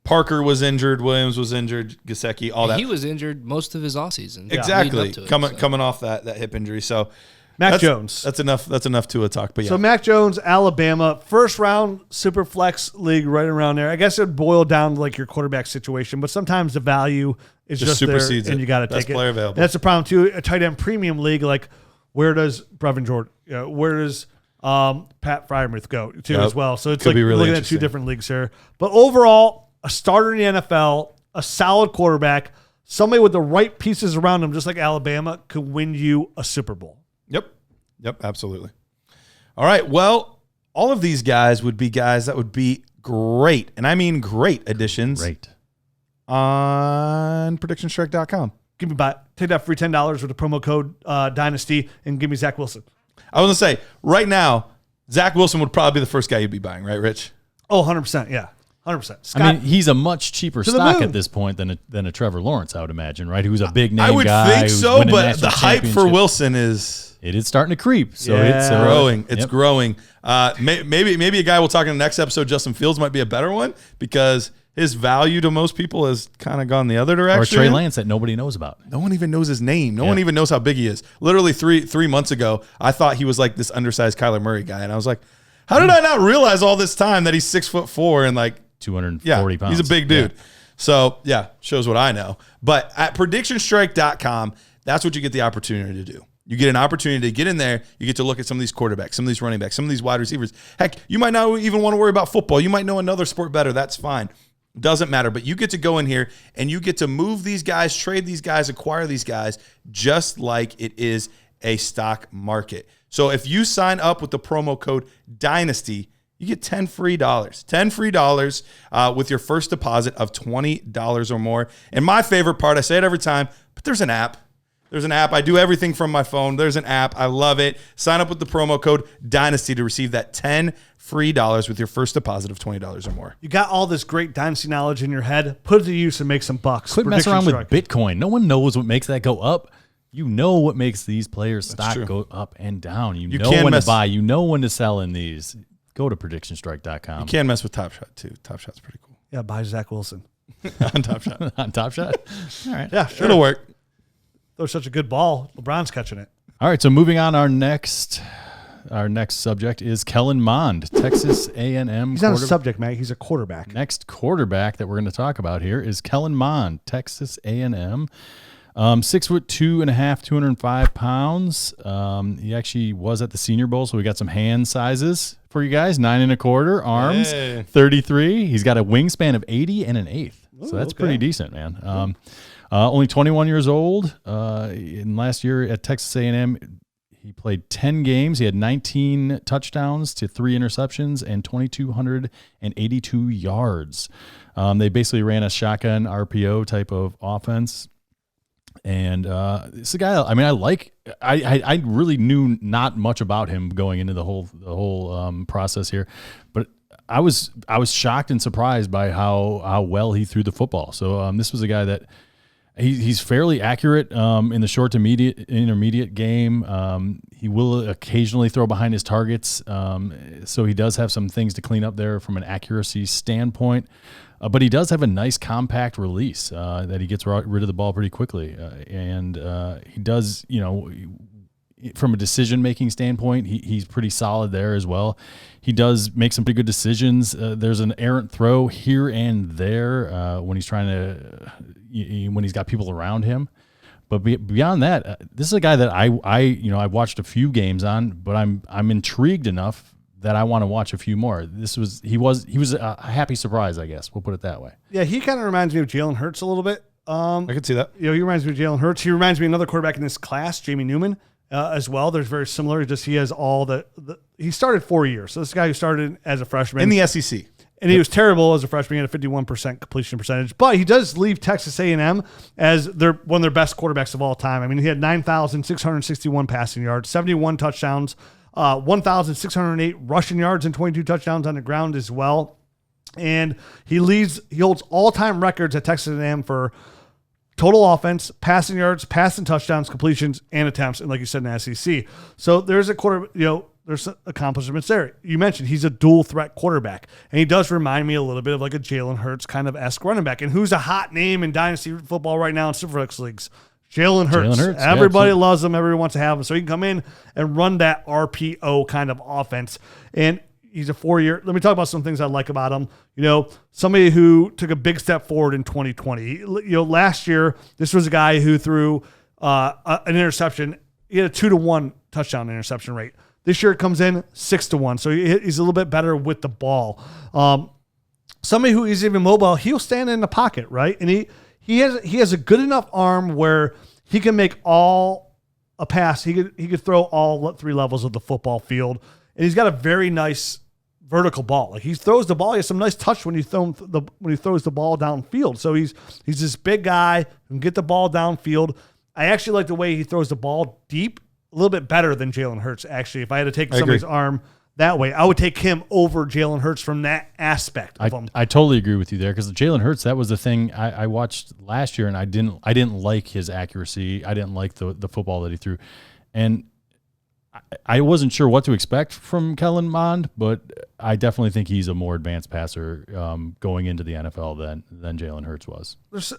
Parker was injured, Williams was injured, Gesicki, all that. He was injured most of his offseason. Exactly. leading up to it, Coming off that hip injury. So Mac Jones. That's enough Tua talk. But yeah. So Mac Jones, Alabama, first round Superflex league, right around there. I guess it boiled down to like your quarterback situation, but sometimes the value is just there, supersedes and it. you got to Best take it. player available. And that's the problem too. A tight end premium league, like where does Brevin Jordan? Where does Pat Freiermuth go to as well? So it's Could like be really looking at 2 interesting. different leagues here. But overall, a starter in the NFL, a solid quarterback, somebody with the right pieces around him, just like Alabama, could win you a Super Bowl. Yep, absolutely. All right, well, all of these guys would be guys that would be great, and I mean great additions on PredictionStrike.com. Take that free $10 with the promo code Dynasty and give me Zach Wilson. I was going to say, right now, Zach Wilson would probably be the first guy you'd be buying, right, Rich? Oh, 100%. Yeah. 100%. Scott, I mean, he's a much cheaper the stock moon. at this point than a Trevor Lawrence, I would imagine, right? Who's a big name I would guy. think who's so, winning but national the hype for championships. Wilson is It is starting to creep. So Yeah. it's growing. It's yep. growing. Maybe a guy we'll talk in the next episode, Justin Fields, might be a better one because his value to most people has kind of gone the other direction. Or Trey Lance that nobody knows about. No one even knows his name. No one even knows how big he is. Literally three months ago, I thought he was like this undersized Kyler Murray guy, and I was like, how did I not realize all this time that he's 6'4" and like 240 pounds. He's a big dude. Yeah. So yeah, shows what I know. But at PredictionStrike.com, that's what you get the opportunity to do. You get an opportunity to get in there. You get to look at some of these quarterbacks, some of these running backs, some of these wide receivers. Heck, you might not even want to worry about football. You might know another sport better. That's fine. Doesn't matter. But you get to go in here and you get to move these guys, trade these guys, acquire these guys, just like it is a stock market. So if you sign up with the promo code Dynasty, you get $10 free. $10 free with your first deposit of $20 or more. And my favorite part, I say it every time, but there's an app. There's an app. I do everything from my phone. There's an app. I love it. Sign up with the promo code Dynasty to receive that $10 free with your first deposit of $20 or more. you got all this great Dynasty knowledge in your head. Put it to use and make some bucks. Quit messing around with Prediction Strike. Bitcoin. No one knows what makes that go up. You know what makes these players' stock true. go up and down. You You know can when mess- to buy. You know when to sell in these. Go to PredictionStrike.com. You can mess with Top Shot too. Top Shot's pretty cool. Yeah, buy Zach Wilson. On Top Shot. On Top Shot. All right. Yeah, sure. It'll work. throws such a good ball. LeBron's catching it. All right, so moving on, our next subject is Kellen Mond, Texas A&M. He's not a subject, Mike. He's a quarterback. Next quarterback that we're going to talk about here is Kellen Mond, Texas A&M. 6'2.5", 205 pounds. He actually was at the Senior Bowl, so we got some hand sizes for you guys. 9 1/4 arms, 33. He's got a wingspan of 80 and an eighth, so that's pretty decent, man. Only 21 years old. In last year at Texas A&M, he played 10 games. He had 19 touchdowns to 3 interceptions and 2,282 yards. They basically ran a shotgun RPO type of offense. And it's a guy. I mean, I really knew not much about him going into the whole process here, but I was shocked and surprised by how well he threw the football. So this was a guy that he's fairly accurate in the short to intermediate game. He will occasionally throw behind his targets, so he does have some things to clean up there from an accuracy standpoint. But he does have a nice compact release that he gets rid of the ball pretty quickly. And he does, from a decision-making standpoint, he's pretty solid there as well. He does make some pretty good decisions. There's an errant throw here and there when he's trying to, when he's got people around him. But beyond that, this is a guy that I watched a few games on, but I'm intrigued enough that I want to watch a few more. He was a happy surprise, I guess. We'll put it that way. Yeah, he kind of reminds me of Jalen Hurts a little bit. I can see that. He reminds me of Jalen Hurts. He reminds me of another quarterback in this class, Jamie Newman, as well. They're very similar. He has all he started 4 years. So this guy who started as a freshman in the SEC. And he was terrible as a freshman. He had a 51% completion percentage. But he does leave Texas A&M as one of their best quarterbacks of all time. I mean, he had 9,661 passing yards, 71 touchdowns, 1,608 rushing yards, and 22 touchdowns on the ground as well. And he holds all-time records at Texas A&M for total offense, passing yards, passing touchdowns, completions, and attempts. And like you said, in the SEC. So there's there's accomplishments there. You mentioned he's a dual threat quarterback, and he does remind me a little bit of like a Jalen Hurts kind of esque running back. And who's a hot name in Dynasty football right now in Superflex leagues? Jalen Hurts. Everybody loves him. Everybody wants to have him. So he can come in and run that RPO kind of offense. And he's a 4-year. Let me talk about some things I like about him. Somebody who took a big step forward in 2020. Last year, this was a guy who threw an interception. He had a 2-to-1 touchdown interception rate. This year it comes in 6-to-1. So he's a little bit better with the ball. Somebody who is even mobile, he'll stand in the pocket, right? And he has a good enough arm where he can make a pass. He could throw all 3 levels of the football field, and he's got a very nice vertical ball. Like he throws the ball, he has some nice touch when he throws the ball downfield. So he's this big guy who can get the ball downfield. I actually like the way he throws the ball deep a little bit better than Jalen Hurts. Actually, if I had to take somebody's arm that way, I would take him over Jalen Hurts from that aspect of him. I totally agree with you there, because Jalen Hurts, that was the thing I watched last year, and I didn't like his accuracy. I didn't like the football that he threw, and I wasn't sure what to expect from Kellen Mond, but I definitely think he's a more advanced passer going into the NFL than Jalen Hurts was. There's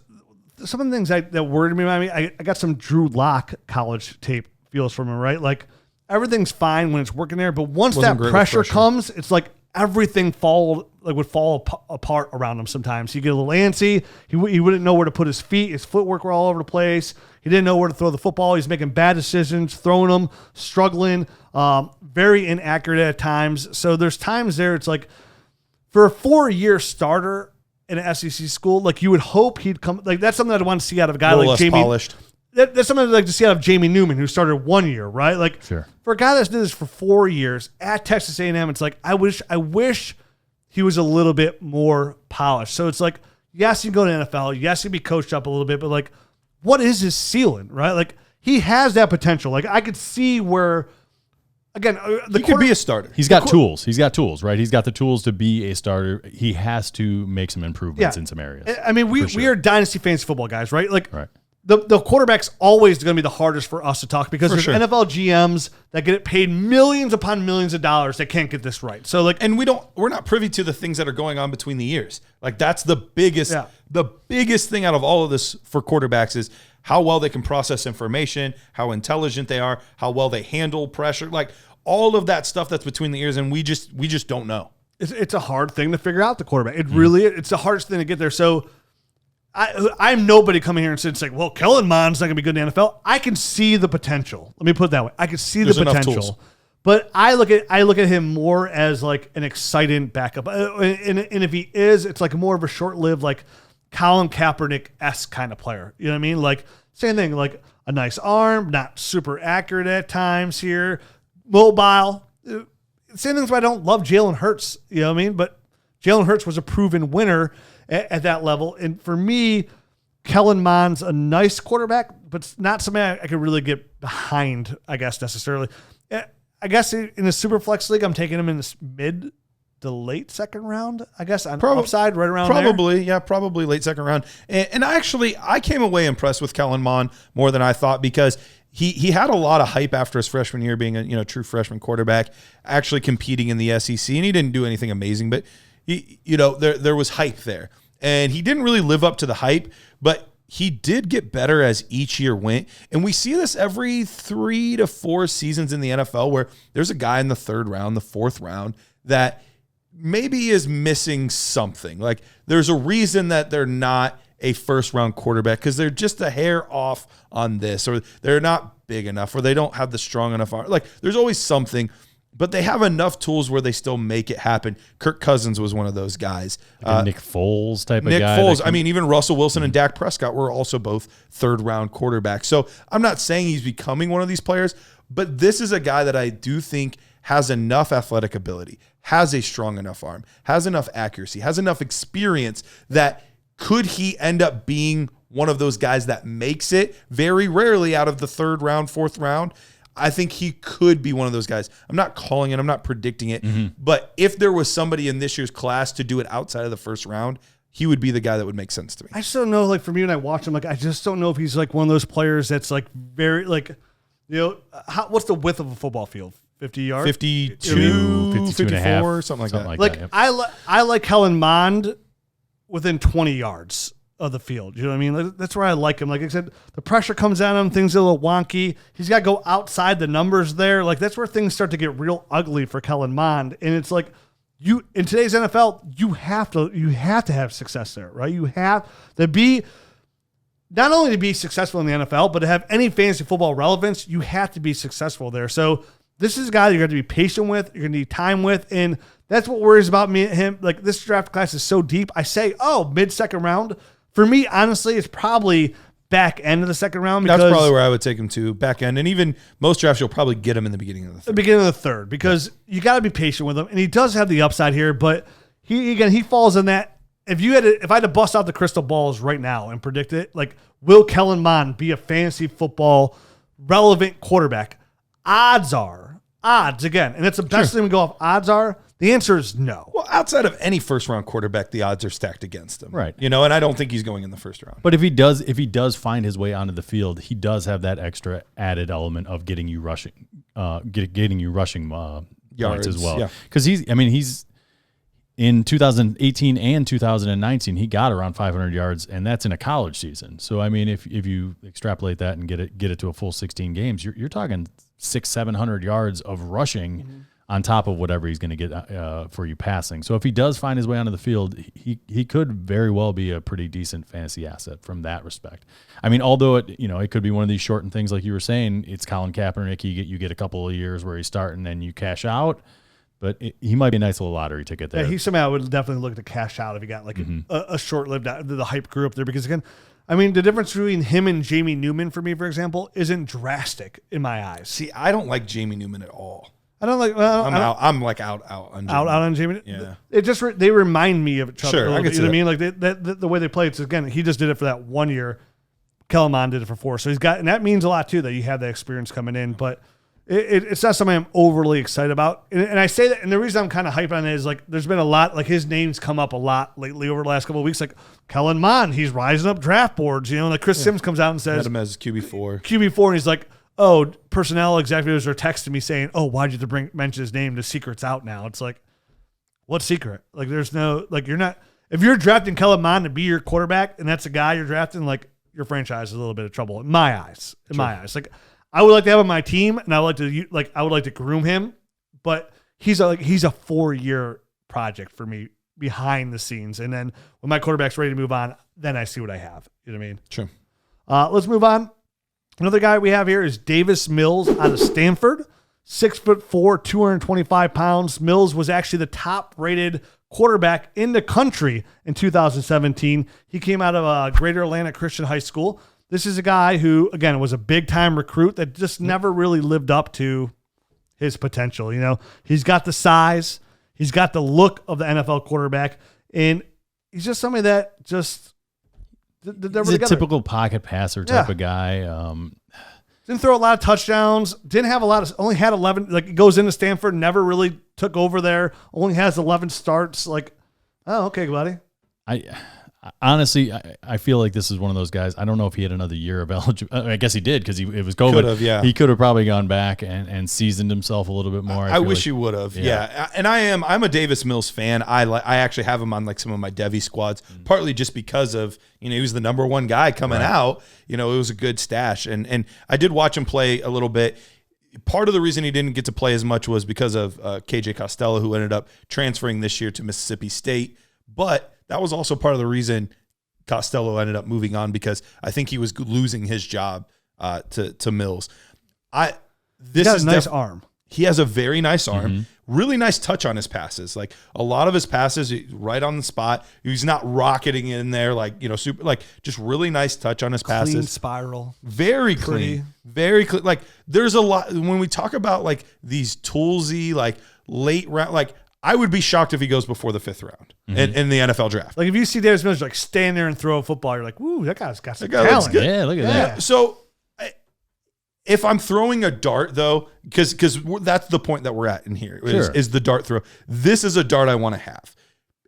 some of the things that worried me. I got some Drew Lock college tape feels from him, right? Like everything's fine when it's working there, but once that pressure comes, it's like everything would fall apart around him. Sometimes he get a little antsy. He wouldn't know where to put his feet. His footwork were all over the place. He didn't know where to throw the football. He's making bad decisions, throwing them, struggling, very inaccurate at times. So there's times there it's like for a 4-year starter in an SEC school, like you would hope he'd come. Like that's something I'd want to see out of a guy like Jamie. Polished. That's something I'd like to see out of Jamie Newman, who started 1 year, right? Like sure. For a guy that's did this for 4 years at Texas A&M, it's like I wish he was a little bit more polished. So it's like, yes, you can go to NFL, yes, he'd be coached up a little bit, but like, what is his ceiling, right? Like he has that potential. Like I could see where, again, he could be a starter. He's got tools. He's got tools, right? He's got the tools to be a starter. He has to make some improvements in some areas. I mean, we are Dynasty fantasy football guys, right? Like. Right. The quarterback's always going to be the hardest for us to talk because there's NFL GMs that get paid millions upon millions of dollars that can't get this right. So like, and we're not privy to the things that are going on between the years. Like that's the biggest thing out of all of this for quarterbacks is how well they can process information, how intelligent they are, how well they handle pressure, like all of that stuff that's between the ears, and we just don't know. It's a hard thing to figure out, the quarterback. It really it's the hardest thing to get there. So I'm nobody coming here and saying, like, well, Kellen Mond's not going to be good in the NFL. I can see the potential. Let me put it that way. I can see the potential. But I look at him more as like an exciting backup. And if he is, it's like more of a short-lived, like Colin Kaepernick-esque kind of player. You know what I mean? Like same thing, like a nice arm, not super accurate at times here, mobile. Same thing's why I don't love Jalen Hurts. You know what I mean? But Jalen Hurts was a proven winner at that level. And for me, Kellen Mond's a nice quarterback, but it's not something I could really get behind, I guess, necessarily. I guess in a super flex league, I'm taking him in this mid to late second round, I guess, on upside, right around there. Probably late second round. And I came away impressed with Kellen Mond more than I thought, because he had a lot of hype after his freshman year, being a true freshman quarterback, actually competing in the SEC, and he didn't do anything amazing, but there was hype there, and he didn't really live up to the hype, but he did get better as each year went. And we see this every 3 to 4 seasons in the NFL, where there's a guy in the third round, the fourth round, that maybe is missing something. Like there's a reason that they're not a first round quarterback, because they're just a hair off on this, or they're not big enough, or they don't have the strong enough arm. Like there's always something, but they have enough tools where they still make it happen. Kirk Cousins was one of those guys. Like Nick Foles type of guy. Nick Foles. I mean, even Russell Wilson and Dak Prescott were also both third-round quarterbacks. So I'm not saying he's becoming one of these players, but this is a guy that I do think has enough athletic ability, has a strong enough arm, has enough accuracy, has enough experience that could he end up being one of those guys that makes it very rarely out of the third round, fourth round. I think he could be one of those guys. I'm not calling it, I'm not predicting it, but if there was somebody in this year's class to do it outside of the first round, he would be the guy that would make sense to me. I just don't know, like for me when I watch him, like I just don't know if he's like one of those players that's like very like, what's the width of a football field? 50 yards? 52, 54, something like that. Like yep. I like Kellen Mond within 20 yards of the field. You know what I mean? Like, that's where I like him. Like I said, the pressure comes at him, things are a little wonky. He's got to go outside the numbers there. Like that's where things start to get real ugly for Kellen Mond. And it's like in today's NFL, you have to have success there, right? You have to be not only to be successful in the NFL, but to have any fantasy football relevance, you have to be successful there. So this is a guy you're going to be patient with, you're going to need time with, and that's what worries about me and him. Like this draft class is so deep. I say, mid-second round. For me, honestly, it's probably back end of the second round. Because that's probably where I would take him to, back end. And even most drafts, you'll probably get him in the beginning of the third. The beginning of the third, because you got to be patient with him. And he does have the upside here, but he falls in that. If I had to bust out the crystal balls right now and predict it, like, will Kellen Mond be a fantasy football relevant quarterback? Odds again, and it's the best thing we go off. Odds are, the answer is no. Well, outside of any first round quarterback, the odds are stacked against him. Right. And I don't think he's going in the first round. But if he does find his way onto the field, he does have that extra added element of getting you rushing yards as well. Yeah. Because he's in 2018 and 2019, he got around 500 yards, and that's in a college season. So I mean, if you extrapolate that and get it to a full 16 games, you're talking 600-700 yards of rushing on top of whatever he's going to get for you passing. So if he does find his way onto the field, he could very well be a pretty decent fantasy asset from that respect. I mean, although it could be one of these shortened things like you were saying. It's Colin Kaepernick. You get a couple of years where he's starting and you cash out. But he might be a nice little lottery ticket there. Yeah, he's somebody I would definitely look to cash out if he got like a short-lived, the hype grew up there. Because again, I mean, the difference between him and Jamie Newman, for me, for example, isn't drastic in my eyes. See, I don't like Jamie Newman at all. I don't like. I'm out on Jamie. Out on Jamie. Yeah. It just they remind me of Chuck. Sure, I can see you know what I mean? Like the way they play. It's again, he just did it for that 1 year. Kellen Mond did it for 4. So he's got, and that means a lot too that you have that experience coming in. But it's not something I'm overly excited about. And I say that, and the reason I'm kind of hyped on it is like there's been a lot, like his name's come up a lot lately over the last couple of weeks. Like Kellen Mond, he's rising up draft boards. Like Chris Sims comes out and says had him as QB4. QB4, and he's like, oh, personnel executives are texting me saying, oh, why'd you have to mention his name? The secret's out now. It's like, what secret? Like, there's no, like, you're not, if you're drafting Kellen Mond to be your quarterback and that's a guy you're drafting, like, your franchise is a little bit of trouble in my eyes. Like I would like to have him on my team, and I would like to groom him, but he's a 4-year project for me behind the scenes. And then when my quarterback's ready to move on, then I see what I have. You know what I mean? True. Let's move on. Another guy we have here is Davis Mills out of Stanford. 6'4", 225 pounds. Mills was actually the top-rated quarterback in the country in 2017. He came out of Greater Atlanta Christian High School. This is a guy who, again, was a big-time recruit that just never really lived up to his potential. You know, he's got the size, he's got the look of the NFL quarterback, and he's just somebody that just he's a typical pocket passer type of guy. Didn't throw a lot of touchdowns. Didn't have a lot of. Only had 11. Like, goes into Stanford, never really took over there. Only has 11 starts. Like, oh, okay, buddy. Honestly, I feel like this is one of those guys. I don't know if he had another year of eligibility. I guess he did because it was COVID. Could have, yeah. He could have probably gone back and seasoned himself a little bit more. I wish he would have. Yeah. And I'm a Davis Mills fan. I actually have him on like some of my Devy squads, partly just because of, he was the number one guy coming out. It was a good stash. And I did watch him play a little bit. Part of the reason he didn't get to play as much was because of KJ Costello, who ended up transferring this year to Mississippi State. But that was also part of the reason Costello ended up moving on, because I think he was losing his job to Mills. He's got a nice arm. He has a very nice arm, really nice touch on his passes. Like a lot of his passes, right on the spot. He's not rocketing in there super, like just really nice touch on his passes. Clean spiral. Very clean. Very clean. Like there's a lot when we talk about like these toolsy, like late round, like I would be shocked if he goes before the 5th round in the NFL draft. Like if you see Davis Mills like stand there and throw a football, you're like, "Woo, that guy's got some talent." Yeah, look at that. So if I'm throwing a dart though, because that's the point that we're at in here is the dart throw. This is a dart I want to have.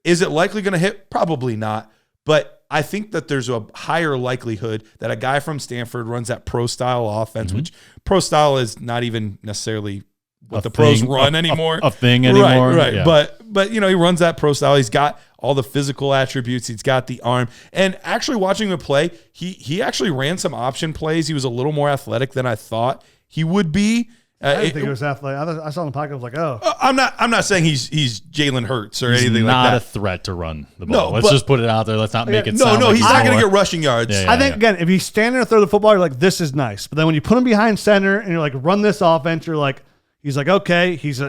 Is it likely going to hit? Probably not. But I think that there's a higher likelihood that a guy from Stanford runs that pro style offense, which pro style is not even necessarily what the pros run anymore. A thing anymore. Right. Yeah. But he runs that pro style. He's got all the physical attributes. He's got the arm. And actually watching him play, he actually ran some option plays. He was a little more athletic than I thought he would be. I didn't think he was athletic. I saw in the pocket, I was like, oh. I'm not saying he's Jalen Hurts or anything like that. Not a threat to run the ball. Let's just put it out there. Let's not make it sound he's not going to get rushing yards. I think, again, if he's standing there and throw the football, you're like, this is nice. But then when you put him behind center and you're like, run this offense, you're like, he's like, okay, he's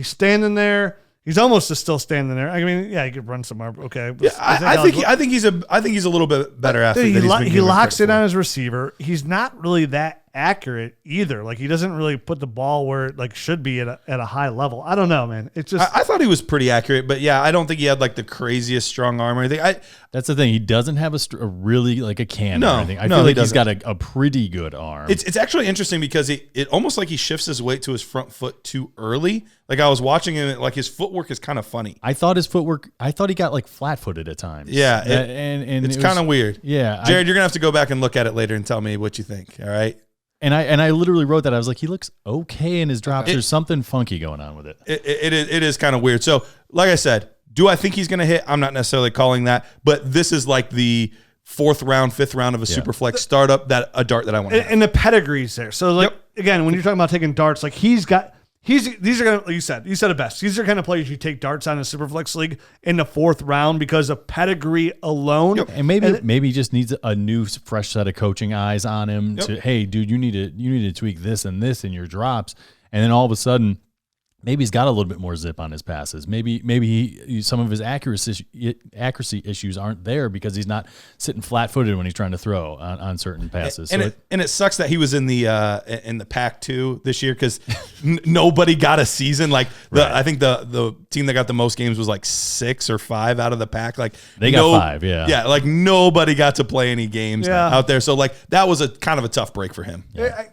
standing there. He's almost just still standing there. I mean, yeah, he could run somewhere. Okay, yeah, I think he's a little bit better athlete. He locks in on his receiver. He's not really that accurate either. Like he doesn't really put the ball where it like should be at a high level. I don't know, man. It's just I thought he was pretty accurate, but yeah, I don't think he had like the craziest strong arm or anything. That's the thing. He doesn't have a really like a cannon or anything. I feel like he's got a pretty good arm. It's actually interesting because it almost like he shifts his weight to his front foot too early. Like I was watching him, like his footwork is kind of funny. I thought he got like flat-footed at times. Yeah, and it's kind of weird. Yeah, Jared, you're gonna have to go back and look at it later and tell me what you think. All right. And I literally wrote that. I was like, he looks okay in his drops. There's something funky going on with it. It is kind of weird. So, like I said, do I think he's going to hit? I'm not necessarily calling that, but this is like the 4th round, 5th round of a super flex startup a dart that I want to have. And the pedigree's there. So, like, again, when you're talking about taking darts, like these are going to, you said it best. These are kind of players you take darts on in a Superflex league in the 4th round because of pedigree alone. And maybe he just needs a new fresh set of coaching eyes on him to, hey, dude, you need to tweak this and this in your drops. And then all of a sudden, maybe he's got a little bit more zip on his passes. Maybe some of his accuracy issues aren't there because he's not sitting flat-footed when he's trying to throw on certain passes. And it sucks that he was in the Pac-2 this year because nobody got a season. Like I think the team that got the most games was like 6 or 5 out of the Pac. Like they got 5, yeah. Yeah, like nobody got to play any games out there. So like that was a kind of a tough break for him. Yeah.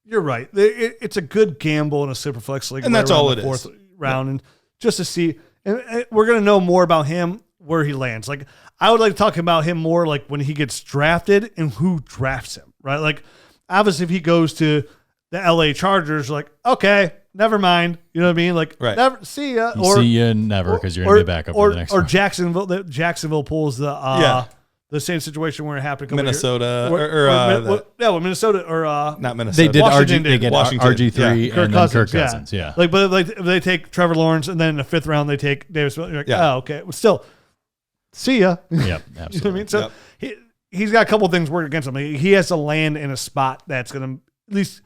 You're right. It's a good gamble in a Superflex league. And that's all it is. 4th round. And just to see, and we're going to know more about him where he lands. Like, I would like to talk about him more like when he gets drafted and who drafts him, right? Like, obviously, if he goes to the LA Chargers, like, okay, never mind. You know what I mean? Like, never see ya. See ya never because you're going to be back up for the next or one. Jacksonville pulls the the same situation where it happened. A couple Minnesota with Minnesota or not Minnesota. They did Washington They get Washington. RG3 and then Kirk Cousins. Yeah. Like, but like if they take Trevor Lawrence and then in the 5th round they take Davis. You're like, oh, okay. Well, still, see ya. Yep, You know what I absolutely. mean? So he's got a couple of things working against him. He has to land in a spot that's going to at least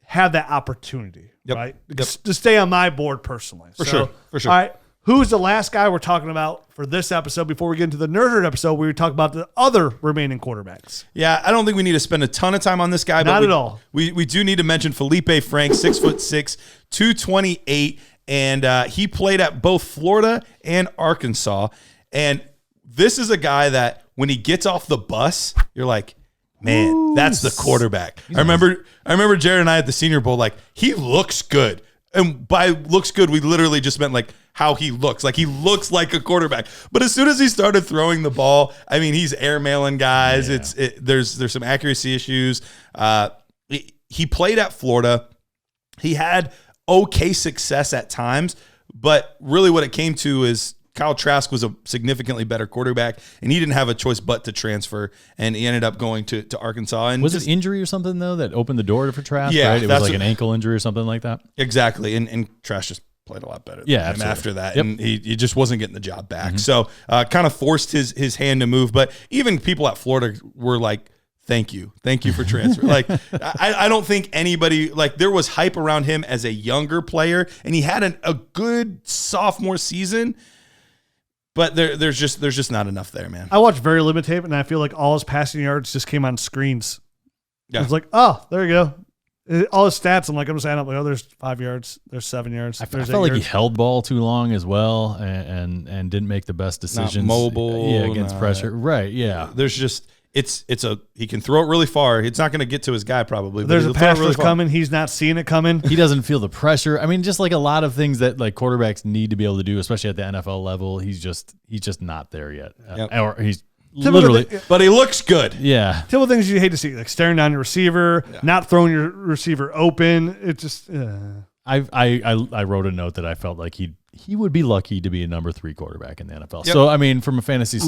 have that opportunity, right? To stay on my board personally. For sure. All right. Who's the last guy we're talking about for this episode before we get into the Nerd Herd episode where we talk about the other remaining quarterbacks? Yeah, I don't think we need to spend a ton of time on this guy. Not at all. We do need to mention Feleipe Franks, 6'6", 228, and he played at both Florida and Arkansas. And this is a guy that when he gets off the bus, you're like, man, that's the quarterback. I remember Jared and I at the Senior Bowl, like, he looks good. And by looks good, we literally just meant like how he looks. Like he looks like a quarterback. But as soon as he started throwing the ball, I mean, he's airmailing guys. Yeah. There's some accuracy issues. He played at Florida. He had okay success at times, but really what it came to is Kyle Trask was a significantly better quarterback, and he didn't have a choice but to transfer, and he ended up going to Arkansas. And was it injury or something, though, that opened the door for Trask? Yeah, right? It was like an ankle injury or something like that? Exactly, and Trask just played a lot better than him after that, and he just wasn't getting the job back. So kind of forced his hand to move, but even people at Florida were like, Thank you for transfer. Like, I don't think anybody, like, there was hype around him as a younger player, and he had a good sophomore season. But there's just not enough there, man. I watched very limited tape, and I feel like all his passing yards just came on screens. Yeah. It's like, oh, there you go. All his stats, I'm just adding up, like, oh, there's 5 yards, there's 7 yards. I felt like he held ball too long as well, and didn't make the best decisions. Not mobile, against pressure. Right, yeah. There's just he can throw it really far. It's not going to get to his guy probably. There's a pass rush coming. He's not seeing it coming. He doesn't feel the pressure. I mean, just like a lot of things that like quarterbacks need to be able to do, especially at the NFL level. He's just not there yet. Or he's literally, but he looks good. Yeah. Typical things you hate to see, like staring down your receiver, not throwing your receiver open. It just. I wrote a note that I felt like he would be lucky to be a number 3 quarterback in the NFL. Yep. So I mean, from a fantasy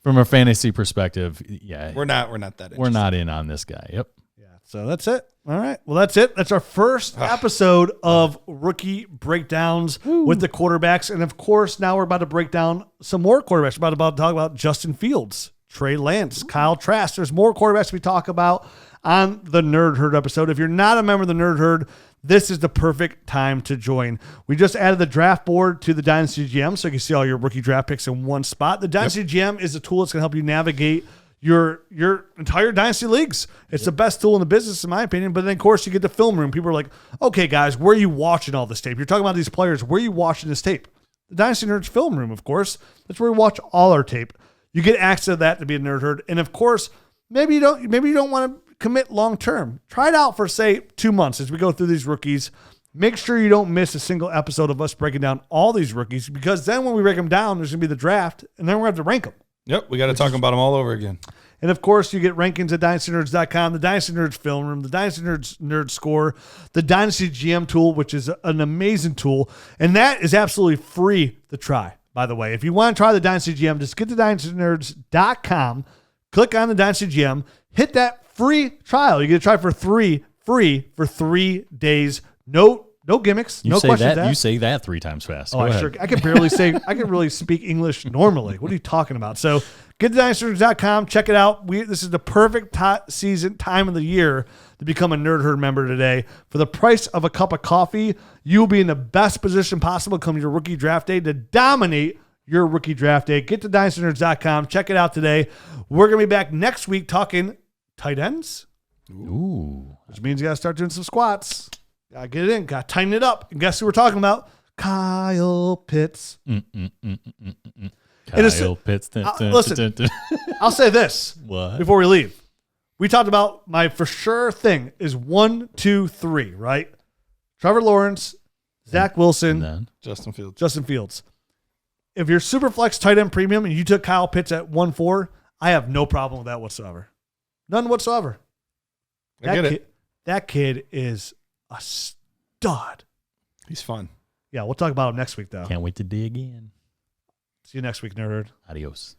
from a fantasy perspective, yeah, we're not that interested. We're not in on this guy. Yep. Yeah. So that's it. All right. Well, that's it. That's our first episode of Rookie Breakdowns with the quarterbacks, and of course, now we're about to break down some more quarterbacks. We're about to talk about Justin Fields, Trey Lance, Kyle Trask. There's more quarterbacks we talk about on the Nerd Herd episode. If you're not a member of the Nerd Herd, this is the perfect time to join. We just added the draft board to the Dynasty GM, so you can see all your rookie draft picks in one spot. The Dynasty GM is a tool that's going to help you navigate your entire Dynasty leagues. It's the best tool in the business, in my opinion. But then, of course, you get the film room. People are like, okay, guys, where are you watching all this tape? You're talking about these players. Where are you watching this tape? The Dynasty Nerds film room, of course. That's where we watch all our tape. You get access to that to be a Nerd Herd. And, of course, maybe you don't want to commit long term. Try it out for, say, 2 months as we go through these rookies. Make sure you don't miss a single episode of us breaking down all these rookies, because then when we break them down, there's going to be the draft, and then we're going to have to rank them. Yep, we got to talk about them all over again. And, of course, you get rankings at DynastyNerds.com, the Dynasty Nerds Film Room, the Dynasty Nerds Nerd Score, the Dynasty GM tool, which is an amazing tool, and that is absolutely free to try, by the way. If you want to try the Dynasty GM, just get to DynastyNerds.com, click on the Dynasty GM, hit that free trial. You get to try for free for 3 days. No gimmicks. No questions asked. You say that 3 times fast. Oh, I can barely say. I can really speak English normally. What are you talking about? So get to DynastyNerds.com. Check it out. This is the perfect time of the year to become a Nerd Herd member today. For the price of a cup of coffee, you will be in the best position possible come your rookie draft day to dominate your rookie draft day. Get to DynastyNerds.com. Check it out today. We're going to be back next week talking tight ends. Ooh. Which means you got to start doing some squats. Got to get it in. Got to tighten it up. And guess who we're talking about? Kyle Pitts. Kyle Pitts. Listen, I'll say this before we leave. We talked about my for sure thing is 1, 2, 3, right? Trevor Lawrence, Zach Wilson, Justin Fields. If you're super flex tight end premium and you took Kyle Pitts at 1-4, I have no problem with that whatsoever. None whatsoever. That kid is a stud. He's fun. Yeah, we'll talk about him next week, though. Can't wait to dig in. See you next week, Nerd. Adios.